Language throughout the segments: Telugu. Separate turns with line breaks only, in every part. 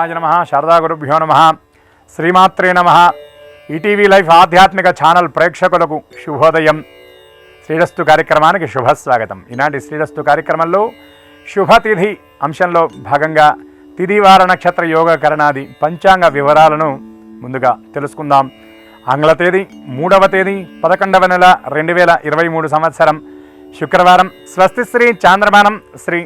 గణేశాయ నమః శారదా గురుభ్యో నమః శ్రీమాత్రే నమః. ఈటీవీ లైఫ్ ఆధ్యాత్మిక ఛానల్ ప్రేక్షకులకు శుభోదయం. శ్రీరస్తు కార్యక్రమానికి శుభస్వాగతం. ఈనాటి శ్రీరస్తు కార్యక్రమంలో శుభతిథి అంశంలో భాగంగా తిథివార నక్షత్ర యోగకరణాది పంచాంగ వివరాలను ముందుగా తెలుసుకుందాం. ఆంగ్ల తేదీ 3వ తేదీ 11వ నెల 2023 సంవత్సరం శుక్రవారం. స్వస్తి శ్రీ చాంద్రమానం శ్రీ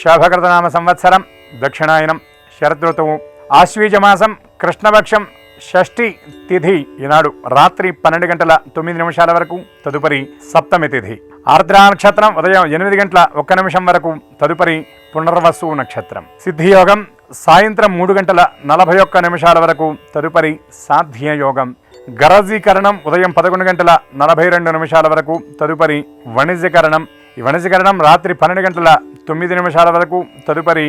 శోభకృతనామ సంవత్సరం దక్షిణాయనం శరదృతువు ఆశ్వీజమాసం కృష్ణపక్షం షష్ఠి తిథి ఈనాడు రాత్రి 12:09 వరకు, తదుపరి సప్తమి తిథి. ఆర్ద్రా నక్షత్రం ఉదయం 8:01 వరకు, తదుపరి పునర్వసు నక్షత్రం. సిద్ధియోగం సాయంత్రం 3:41 వరకు, తదుపరి సాధ్యయోగం. గరజీకరణం ఉదయం 11:42 వరకు, తదుపరి వణిజకరణం. ఈ వణిజకరణం రాత్రి 12:09 వరకు, తదుపరి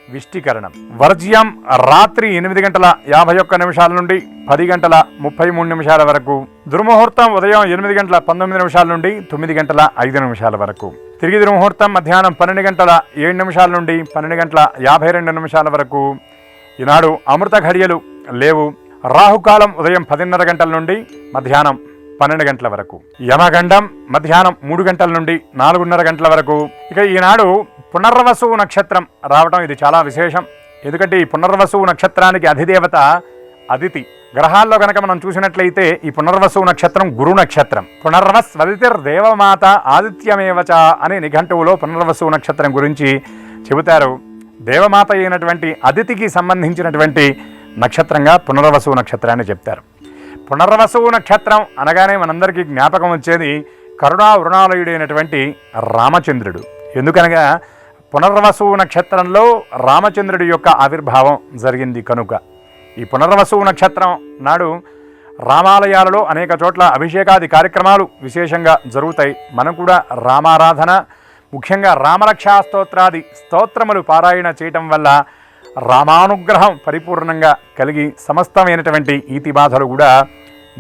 విష్టికరణం. వర్జ్యం రాత్రి 8:51 నుండి 10:33 వరకు. దుర్ముహూర్తం ఉదయం 8:19 నుండి 9:05 వరకు. తిరిగి దుర్ముహూర్తం మధ్యాహ్నం 12:07 నుండి 12:52 వరకు. ఈనాడు అమృత ఘడియలు లేవు. రాహుకాలం ఉదయం 10:30 నుండి మధ్యాహ్నం 12 వరకు. యమగండం మధ్యాహ్నం 3 నుండి 4:30 వరకు. ఇక ఈనాడు పునర్వసు నక్షత్రం రావటం ఇది చాలా విశేషం. ఎందుకంటే ఈ పునర్వసు నక్షత్రానికి అధిదేవత అదితి. గ్రహాల్లో కనుక మనం చూసినట్లయితే ఈ పునర్వసు నక్షత్రం గురు నక్షత్రం. పునర్వస్ వదితిర్ దేవమాత ఆదిత్యమేవచ అనే నిఘంటువులో పునర్వసు నక్షత్రం గురించి చెబుతారు. దేవమాత అయినటువంటి అదితికి సంబంధించినటువంటి నక్షత్రంగా పునర్వసు నక్షత్రాన్ని చెప్తారు. పునర్వసు నక్షత్రం అనగానే మనందరికీ జ్ఞాపకం వచ్చేది కరుణా వృణాలయుడైనటువంటి రామచంద్రుడు. ఎందుకనగా పునర్వసు నక్షత్రంలో రామచంద్రుడి యొక్క ఆవిర్భావం జరిగింది కనుక. ఈ పునర్వసు నక్షత్రం నాడు రామాలయాలలో అనేక చోట్ల అభిషేకాది కార్యక్రమాలు విశేషంగా జరుగుతాయి. మనం కూడా రామారాధన, ముఖ్యంగా రామరక్షా స్తోత్రాది స్తోత్రములు పారాయణ చేయటం వల్ల రామానుగ్రహం పరిపూర్ణంగా కలిగి సమస్తమైనటువంటి ఈతి బాధలు కూడా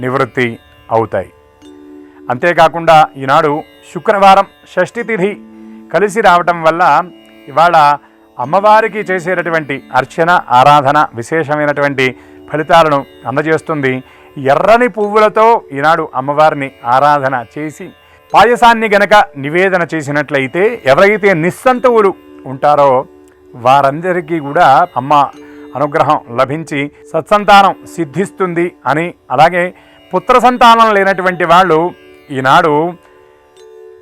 నివృత్తి అవుతాయి. అంతేకాకుండా ఈనాడు శుక్రవారం షష్ఠి తిథి కలిసి రావటం వల్ల ఇవాళ అమ్మవారికి చేసేటటువంటి అర్చన ఆరాధన విశేషమైనటువంటి ఫలితాలను అందజేస్తుంది. ఎర్రని పువ్వులతో ఈనాడు అమ్మవారిని ఆరాధన చేసి పాయసాన్ని గనక నివేదన చేసినట్లయితే ఎవరైతే నిస్సంతువులు ఉంటారో వారందరికీ కూడా అమ్మ అనుగ్రహం లభించి సత్సంతానం సిద్ధిస్తుంది అని, అలాగే పుత్ర సంతానం లేనటువంటి వాళ్ళు ఈనాడు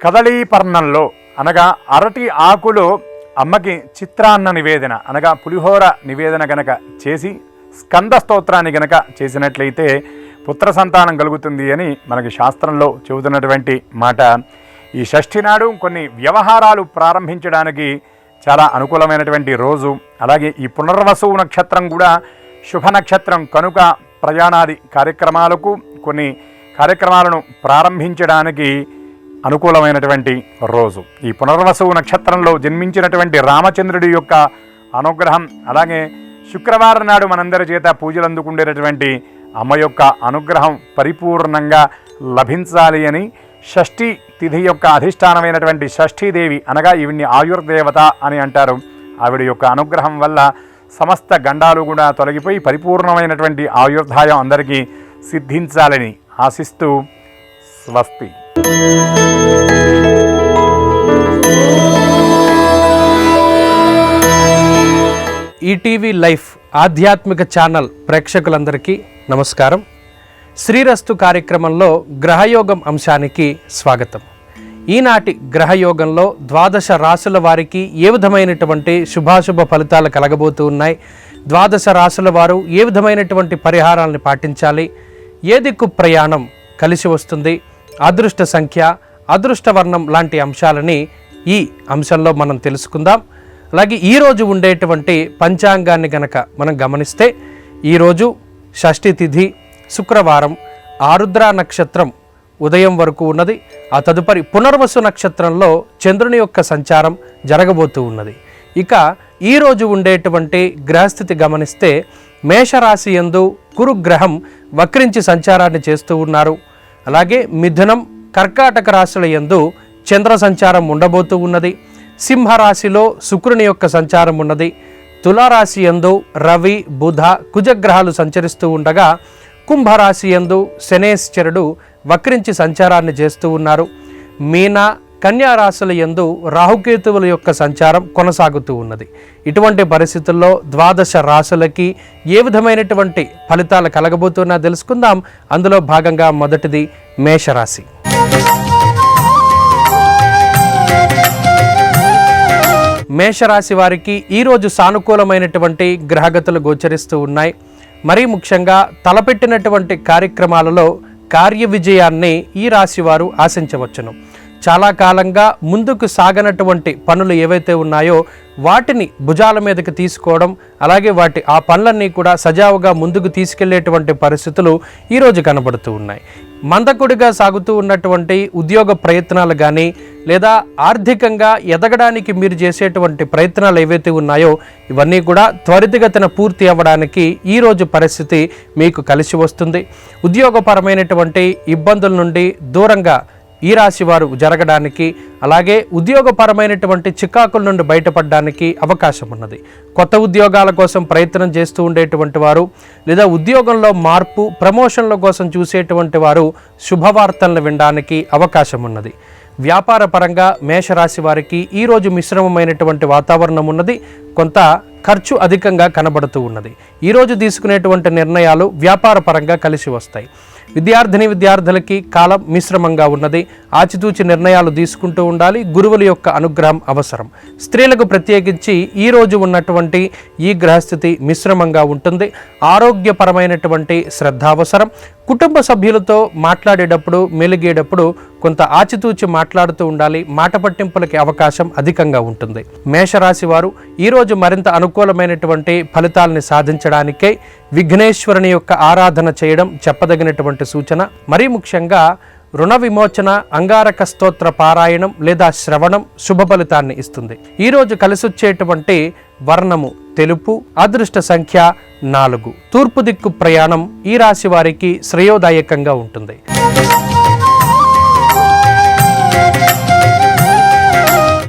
కదలీపర్ణంలో అనగా అరటి ఆకులో అమ్మకి చిత్రాన్న నివేదన అనగా పులిహోర నివేదన గనక చేసి స్కంద స్తోత్రాన్ని గనక చేసినట్లయితే పుత్ర సంతానం కలుగుతుంది అని మనకి శాస్త్రంలో చెబుతున్నటువంటి మాట. ఈ షష్ఠి నాడు కొన్ని వ్యవహారాలు ప్రారంభించడానికి చాలా అనుకూలమైనటువంటి రోజు. అలాగే ఈ పునర్వసు నక్షత్రం కూడా శుభ నక్షత్రం కనుక ప్రయాణాది కార్యక్రమాలకు, కొన్ని కార్యక్రమాలను ప్రారంభించడానికి అనుకూలమైనటువంటి రోజు. ఈ పునర్వసు నక్షత్రంలో జన్మించినటువంటి రామచంద్రుడి యొక్క అనుగ్రహం, అలాగే శుక్రవారం నాడు మనందరి చేత పూజలు అందుకుండేటటువంటి అమ్మ యొక్క అనుగ్రహం పరిపూర్ణంగా లభించాలి అని షష్ఠి తిథి యొక్క అధిష్టానమైనటువంటి షష్ఠీదేవి అనగా ఈవిడ్ని ఆయుర్దేవత అని అంటారు. ఆవిడ యొక్క అనుగ్రహం వల్ల సమస్త గండాలు కూడా తొలగిపోయి పరిపూర్ణమైనటువంటి ఆయుర్దాయం అందరికీ సిద్ధించాలని ఆశిస్తూ స్వస్తి.
ఈటీవీ లైఫ్ ఆధ్యాత్మిక ఛానల్ ప్రేక్షకులందరికీ నమస్కారం. శ్రీరస్తు కార్యక్రమంలో గ్రహయోగం అంశానికి స్వాగతం. ఈనాటి గ్రహయోగంలో 12 రాశుల వారికి ఏ విధమైనటువంటి శుభాశుభ ఫలితాలు కలగబోతూ ఉన్నాయి, 12 రాశుల వారు ఏ విధమైనటువంటి పరిహారాలను పాటించాలి, ఏ దిక్కు ప్రయాణం కలిసి వస్తుంది, అదృష్ట సంఖ్య, అదృష్ట వర్ణం లాంటి అంశాలని ఈ అంశంలో మనం తెలుసుకుందాం. అలాగే ఈరోజు ఉండేటువంటి పంచాంగాన్ని గనక మనం గమనిస్తే ఈరోజు షష్ఠి తిథి శుక్రవారం, ఆరుద్ర నక్షత్రం ఉదయం వరకు ఉన్నది. ఆ తదుపరి పునర్వసు నక్షత్రంలో చంద్రుని యొక్క సంచారం జరగబోతూ ఉన్నది. ఇక ఈరోజు ఉండేటువంటి గ్రహస్థితి గమనిస్తే మేషరాశి యందు గురుగ్రహం వక్రించి సంచారాన్ని చేస్తూ ఉన్నారు. అలాగే మిథునం, కర్కాటక రాశుల యందు చంద్ర సంచారం ఉండబోతూ ఉన్నది. సింహరాశిలో శుక్రుని యొక్క సంచారం ఉన్నది. తులారాశి యందు రవి బుధ కుజగ్రహాలు సంచరిస్తూ ఉండగా కుంభరాశి యందు శనేశ్వరుడు వక్రించి సంచారాన్ని చేస్తూ ఉన్నారు. మీన కన్యా రాశుల యందు రాహుకేతువుల యొక్క సంచారం కొనసాగుతూ ఉన్నది. ఇటువంటి పరిస్థితుల్లో ద్వాదశ రాశులకి ఏ విధమైనటువంటి ఫలితాలు కలగబోతున్నా తెలుసుకుందాం. అందులో భాగంగా మొదటిది మేషరాశి. మేషరాశి వారికి ఈరోజు సానుకూలమైనటువంటి గ్రహగతులు గోచరిస్తూ ఉన్నాయి. మరీ ముఖ్యంగా తలపెట్టినటువంటి కార్యక్రమాలలో కార్య విజయాన్ని ఈ రాశి వారు ఆశించవచ్చును. చాలా కాలంగా ముందుకు సాగనటువంటి పనులు ఏవైతే ఉన్నాయో వాటిని భుజాల మీదకి తీసుకోవడం, అలాగే ఆ పనులన్నీ కూడా సజావుగా ముందుకు తీసుకెళ్లేటువంటి పరిస్థితులు ఈరోజు కనబడుతూ ఉన్నాయి. మందకొడిగా సాగుతూ ఉన్నటువంటి ఉద్యోగ ప్రయత్నాలు కానీ లేదా ఆర్థికంగా ఎదగడానికి మీరు చేసేటువంటి ప్రయత్నాలు ఏవైతే ఉన్నాయో ఇవన్నీ కూడా త్వరితగతిన పూర్తి అవ్వడానికి ఈరోజు పరిస్థితి మీకు కలిసి వస్తుంది. ఉద్యోగపరమైనటువంటి ఇబ్బందుల నుండి దూరంగా ఈ రాశి వారు జరగడానికి, అలాగే ఉద్యోగపరమైనటువంటి చికాకుల నుండి బయటపడడానికి అవకాశం ఉన్నది. కొత్త ఉద్యోగాల కోసం ప్రయత్నం చేస్తూ ఉండేటువంటి వారు లేదా ఉద్యోగంలో మార్పు ప్రమోషన్ల కోసం చూసేటువంటి వారు శుభవార్తలను వినడానికి అవకాశం ఉన్నది. వ్యాపార పరంగా మేషరాశి వారికి ఈరోజు మిశ్రమమైనటువంటి వాతావరణం ఉన్నది. కొంత ఖర్చు అధికంగా కనబడుతూ ఉన్నది. ఈరోజు తీసుకునేటువంటి నిర్ణయాలు వ్యాపార పరంగా కలిసి వస్తాయి. విద్యార్థులకి కాలం మిశ్రమంగా ఉన్నది. ఆచితూచి నిర్ణయాలు తీసుకుంటూ ఉండాలి. గురువుల యొక్క అనుగ్రహం అవసరం. స్త్రీలకు ప్రత్యేకించి ఈరోజు ఉన్నటువంటి ఈ గ్రహస్థితి మిశ్రమంగా ఉంటుంది. ఆరోగ్యపరమైనటువంటి శ్రద్ధ అవసరం. కుటుంబ సభ్యులతో మాట్లాడేటప్పుడు మెలిగేటప్పుడు కొంత ఆచితూచి మాట్లాడుతూ ఉండాలి. మాట పట్టింపులకి అవకాశం అధికంగా ఉంటుంది. మేషరాశి వారు ఈరోజు మరింత అనుకూలమైనటువంటి ఫలితాలని సాధించడానికై విఘ్నేశ్వరుని యొక్క ఆరాధన చేయడం చెప్పదగినటువంటి సూచన. మరీ ముఖ్యంగా రుణ విమోచన, అంగారక స్తోత్ర పారాయణం లేదా శ్రవణం శుభ ఫలితాన్ని ఇస్తుంది. ఈరోజు కలిసొచ్చేటువంటి వర్ణము తెలుపు. అదృష్ట సంఖ్య 4. తూర్పు దిక్కు ప్రయాణం ఈ రాశి వారికి శ్రేయోదాయకంగా ఉంటుంది.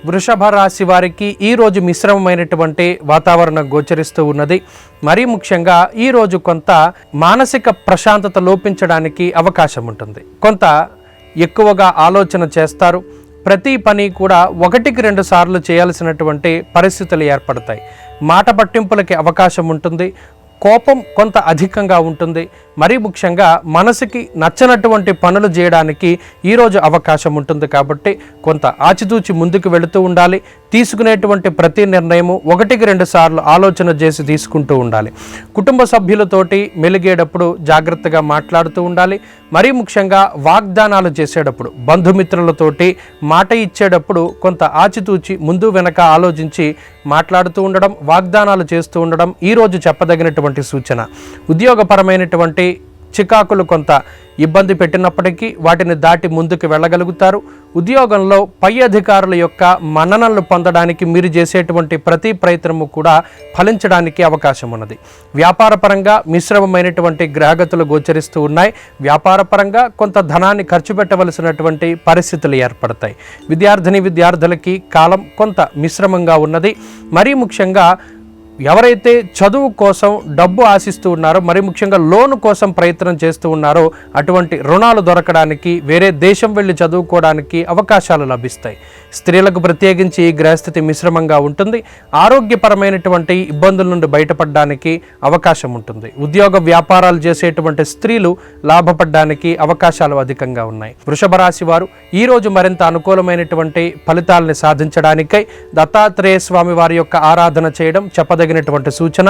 వృషభ రాశి వారికి ఈరోజు మిశ్రమమైనటువంటి వాతావరణం గోచరిస్తూ ఉన్నది. మరీ ముఖ్యంగా ఈరోజు కొంత మానసిక ప్రశాంతత లోపించడానికి అవకాశం ఉంటుంది. కొంత ఎక్కువగా ఆలోచన చేస్తారు. ప్రతి పని కూడా 1-2 సార్లు చేయాల్సినటువంటి పరిస్థితులు ఏర్పడతాయి. మాట పట్టింపులకి అవకాశం ఉంటుంది. కోపం కొంత అధికంగా ఉంటుంది. మరీ ముఖ్యంగా మనసుకి నచ్చనటువంటి పనులు చేయడానికి ఈరోజు అవకాశం ఉంటుంది. కాబట్టి కొంత ఆచితూచి ముందుకు వెళుతూ ఉండాలి. తీసుకునేటువంటి ప్రతి నిర్ణయము 1-2 సార్లు ఆలోచన చేసి తీసుకుంటూ ఉండాలి. కుటుంబ సభ్యులతోటి మెలిగేటప్పుడు జాగ్రత్తగా మాట్లాడుతూ ఉండాలి. మరీ ముఖ్యంగా వాగ్దానాలు చేసేటప్పుడు బంధుమిత్రులతోటి మాట ఇచ్చేటప్పుడు కొంత ఆచితూచి ముందు వెనక ఆలోచించి మాట్లాడుతూ ఉండడం, వాగ్దానాలు చేస్తూ ఉండడం ఈరోజు చెప్పదగినటువంటి సూచన. ఉద్యోగపరమైనటువంటి చికాకులు కొంత ఇబ్బంది పెట్టినప్పటికీ వాటిని దాటి ముందుకు వెళ్ళగలుగుతారు. ఉద్యోగంలో పై అధికారుల యొక్క మన్ననలు పొందడానికి మీరు చేసేటువంటి ప్రతి ప్రయత్నము కూడా ఫలించడానికి అవకాశం ఉన్నది. వ్యాపారపరంగా మిశ్రమమైనటువంటి గ్రహగతులు గోచరిస్తూ ఉన్నాయి. వ్యాపారపరంగా కొంత ధనాన్ని ఖర్చు పెట్టవలసినటువంటి పరిస్థితులు ఏర్పడతాయి. విద్యార్థులకి కాలం కొంత మిశ్రమంగా ఉన్నది. మరీ ముఖ్యంగా ఎవరైతే చదువు కోసం డబ్బు ఆశిస్తూ ఉన్నారో, మరి ముఖ్యంగా లోను కోసం ప్రయత్నం చేస్తూ ఉన్నారో అటువంటి రుణాలు దొరకడానికి, వేరే దేశం వెళ్ళి చదువుకోవడానికి అవకాశాలు లభిస్తాయి. స్త్రీలకు ప్రత్యేకించి ఈ గ్రహస్థితి మిశ్రమంగా ఉంటుంది. ఆరోగ్యపరమైనటువంటి ఇబ్బందుల నుండి బయటపడడానికి అవకాశం ఉంటుంది. ఉద్యోగ వ్యాపారాలు చేసేటువంటి స్త్రీలు లాభపడడానికి అవకాశాలు అధికంగా ఉన్నాయి. వృషభ రాశి వారు ఈరోజు మరింత అనుకూలమైనటువంటి ఫలితాలని సాధించడానికై దత్తాత్రేయ స్వామి వారి యొక్క ఆరాధన చేయడం చెప్పదగినటువంటి సూచన.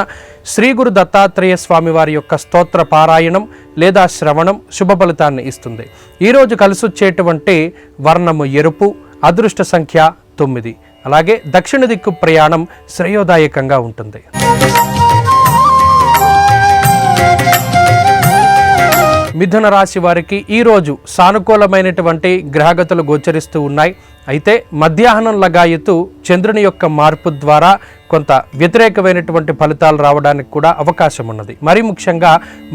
శ్రీ గురు దత్తాత్రేయ స్వామి వారి యొక్క స్తోత్ర పారాయణం లేదా శ్రవణం శుభ ఫలితాన్ని ఇస్తుంది. ఈరోజు కలిసొచ్చేటువంటి వర్ణము ఎరుపు. అదృష్ట సంఖ్య 9. అలాగే దక్షిణ దిక్కు ప్రయాణం శ్రేయోదాయకంగా ఉంటుంది. మిథున రాశి వారికి ఈరోజు సానుకూలమైనటువంటి గ్రహగతులు గోచరిస్తూ ఉన్నాయి. అయితే మధ్యాహ్నం లగాయతు చంద్రుని యొక్క మార్పు ద్వారా కొంత వ్యతిరేకమైనటువంటి ఫలితాలు రావడానికి కూడా అవకాశం ఉన్నది. మరి ముఖ్యంగా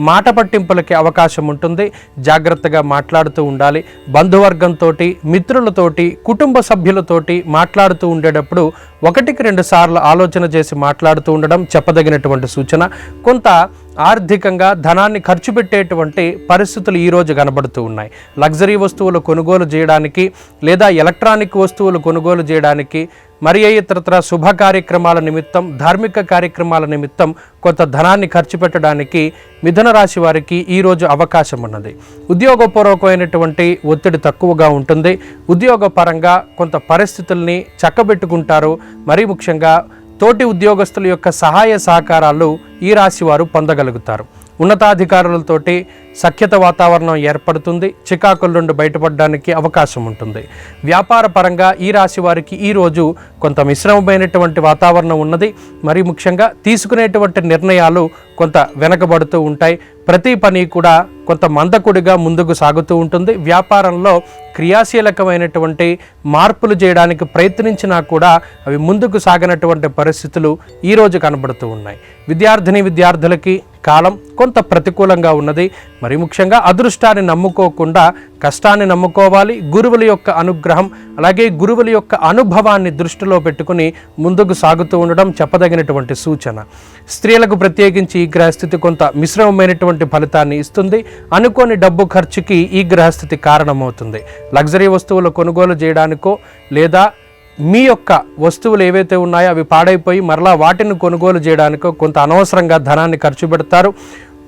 మాట పట్టింపులకి అవకాశం ఉంటుంది. జాగ్రత్తగా మాట్లాడుతూ ఉండాలి. బంధువర్గంతో, మిత్రులతోటి, కుటుంబ సభ్యులతోటి మాట్లాడుతూ ఉండేటప్పుడు 1-2 సార్లు ఆలోచన చేసి మాట్లాడుతూ ఉండడం చెప్పదగినటువంటి సూచన. కొంత ఆర్థికంగా ధనాన్ని ఖర్చు పెట్టేటువంటి పరిస్థితులు ఈరోజు కనబడుతూ ఉన్నాయి. లగ్జరీ వస్తువులు కొనుగోలు చేయడానికి లేదా ఎలక్ట్రానిక్ వస్తువులు కొనుగోలు చేయడానికి, మరి ఇతరత్ర శుభ కార్యక్రమాల నిమిత్తం, ధార్మిక కార్యక్రమాల నిమిత్తం కొంత ధనాన్ని ఖర్చు పెట్టడానికి మిథున రాశి వారికి ఈరోజు అవకాశం ఉన్నది. ఉద్యోగపూర్వకమైనటువంటి ఒత్తిడి తక్కువగా ఉంటుంది. ఉద్యోగపరంగా కొంత పరిస్థితుల్ని చక్కబెట్టుకుంటారు. మరీ ముఖ్యంగా తోటి ఉద్యోగస్తుల యొక్క సహాయ సహకారాలు ఈ రాశి వారు పొందగలుగుతారు. ఉన్నతాధికారులతోటి సఖ్యత వాతావరణం ఏర్పడుతుంది. చికాకుల నుండి బయటపడడానికి అవకాశం ఉంటుంది. వ్యాపార పరంగా ఈ రాశి వారికి ఈరోజు కొంత మిశ్రమమైనటువంటి వాతావరణం ఉన్నది. మరి ముఖ్యంగా తీసుకునేటువంటి నిర్ణయాలు కొంత వెనకబడుతూ ఉంటాయి. ప్రతి పని కూడా కొంత మందకుడిగా ముందుకు సాగుతూ ఉంటుంది. వ్యాపారంలో క్రియాశీలకమైనటువంటి మార్పులు చేయడానికి ప్రయత్నించినా కూడా అవి ముందుకు సాగినటువంటి పరిస్థితులు ఈరోజు కనబడుతూ ఉన్నాయి. విద్యార్థులకి కాలం కొంత ప్రతికూలంగా ఉన్నది. మరి ముఖ్యంగా అదృష్టాన్ని నమ్ముకోకుండా కష్టాన్ని నమ్ముకోవాలి. గురువుల యొక్క అనుగ్రహం, అలాగే గురువుల యొక్క అనుభవాన్ని దృష్టిలో పెట్టుకుని ముందుకు సాగుతూ ఉండడం చెప్పదగినటువంటి సూచన. స్త్రీలకు ప్రత్యేకించి ఈ గ్రహస్థితి కొంత మిశ్రమమైనటువంటి ఫలితాన్ని ఇస్తుంది. అనుకోని డబ్బు ఖర్చుకి ఈ గ్రహస్థితి కారణమవుతుంది. లగ్జరీ వస్తువులు కొనుగోలు చేయడానికో లేదా మీ యొక్క వస్తువులు ఏవైతే ఉన్నాయో అవి పాడైపోయి మరలా వాటిని కొనుగోలు చేయడానికో కొంత అనవసరంగా ధనాన్ని ఖర్చు పెడతారు.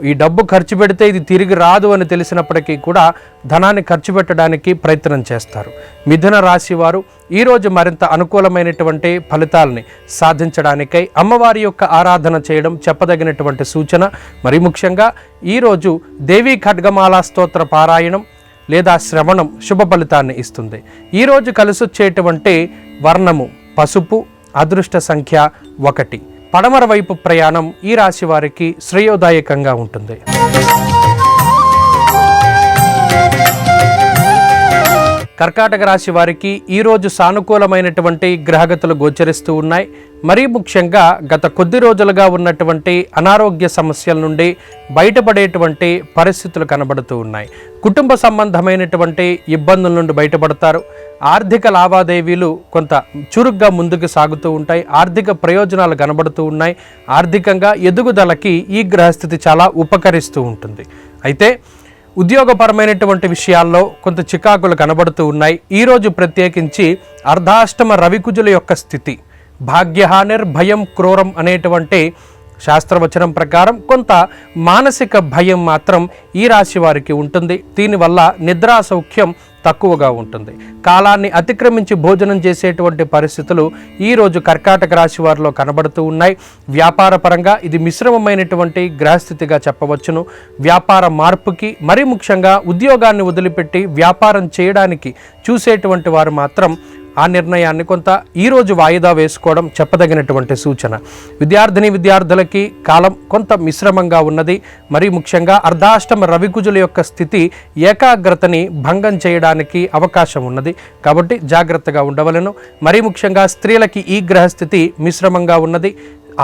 ఈ డబ్బు ఖర్చు పెడితే ఇది తిరిగి రాదు అని తెలిసినప్పటికీ కూడా ధనాన్ని ఖర్చు పెట్టడానికి ప్రయత్నం చేస్తారు. మిథున రాశి వారు ఈరోజు మరింత అనుకూలమైనటువంటి ఫలితాలని సాధించడానికై అమ్మవారి యొక్క ఆరాధన చేయడం చెప్పదగినటువంటి సూచన. మరి ముఖ్యంగా ఈరోజు దేవీ ఖడ్గమాల స్తోత్ర పారాయణం లేదా శ్రవణం శుభ ఫలితాన్ని ఇస్తుంది. ఈరోజు కలిసొచ్చేటువంటి వర్ణము పసుపు, అదృష్ట సంఖ్య 1. పడమర వైపు ప్రయాణం ఈ రాశి వారికి శ్రేయోదాయకంగా ఉంటుంది. కర్కాటక రాశి వారికి ఈరోజు సానుకూలమైనటువంటి గ్రహగతులు గోచరిస్తూ ఉన్నాయి. మరీ ముఖ్యంగా గత కొద్ది రోజులుగా ఉన్నటువంటి అనారోగ్య సమస్యల నుండి బయటపడేటువంటి పరిస్థితులు కనబడుతూ ఉన్నాయి. కుటుంబ సంబంధమైనటువంటి ఇబ్బందుల నుండి బయటపడతారు. ఆర్థిక లావాదేవీలు కొంత చురుగ్గా ముందుకు సాగుతూ ఉంటాయి. ఆర్థిక ప్రయోజనాలు కనబడుతూ ఉన్నాయి. ఆర్థికంగా ఎదుగుదలకి ఈ గ్రహస్థితి చాలా ఉపకరిస్తూ ఉంటుంది. అయితే ఉద్యోగపరమైనటువంటి విషయాల్లో కొంత చికాకులు కనబడుతూ ఉన్నాయి. ఈరోజు ప్రత్యేకించి అర్ధాష్టమ రవికుజుల యొక్క స్థితి, భాగ్యహానిర్ భయం క్రూరం అనేటువంటి శాస్త్రవచనం ప్రకారం కొంత మానసిక భయం మాత్రం ఈ రాశి వారికి ఉంటుంది. దీనివల్ల నిద్రా సౌఖ్యం తక్కువగా ఉంటుంది. కాలాన్ని అతిక్రమించి భోజనం చేసేటువంటి పరిస్థితులు ఈరోజు కర్కాటక రాశి వారిలో కనబడుతూ ఉన్నాయి. వ్యాపార పరంగా ఇది మిశ్రమమైనటువంటి గ్రహస్థితిగా చెప్పవచ్చును. వ్యాపార మార్పుకి, మరీ ముఖ్యంగా ఉద్యోగాన్ని వదిలిపెట్టి వ్యాపారం చేయడానికి చూసేటువంటి వారు మాత్రం ఆ నిర్ణయాన్ని కొంత ఈరోజు వాయిదా వేసుకోవడం చెప్పదగినటువంటి సూచన. విద్యార్థులకి కాలం కొంత మిశ్రమంగా ఉన్నది. మరి ముఖ్యంగా అర్ధాష్టమ రవికుజుల యొక్క స్థితి ఏకాగ్రతని భంగం చేయడానికి అవకాశం ఉన్నది. కాబట్టి జాగ్రత్తగా ఉండవలెను. మరి ముఖ్యంగా స్త్రీలకి ఈ గ్రహస్థితి మిశ్రమంగా ఉన్నది.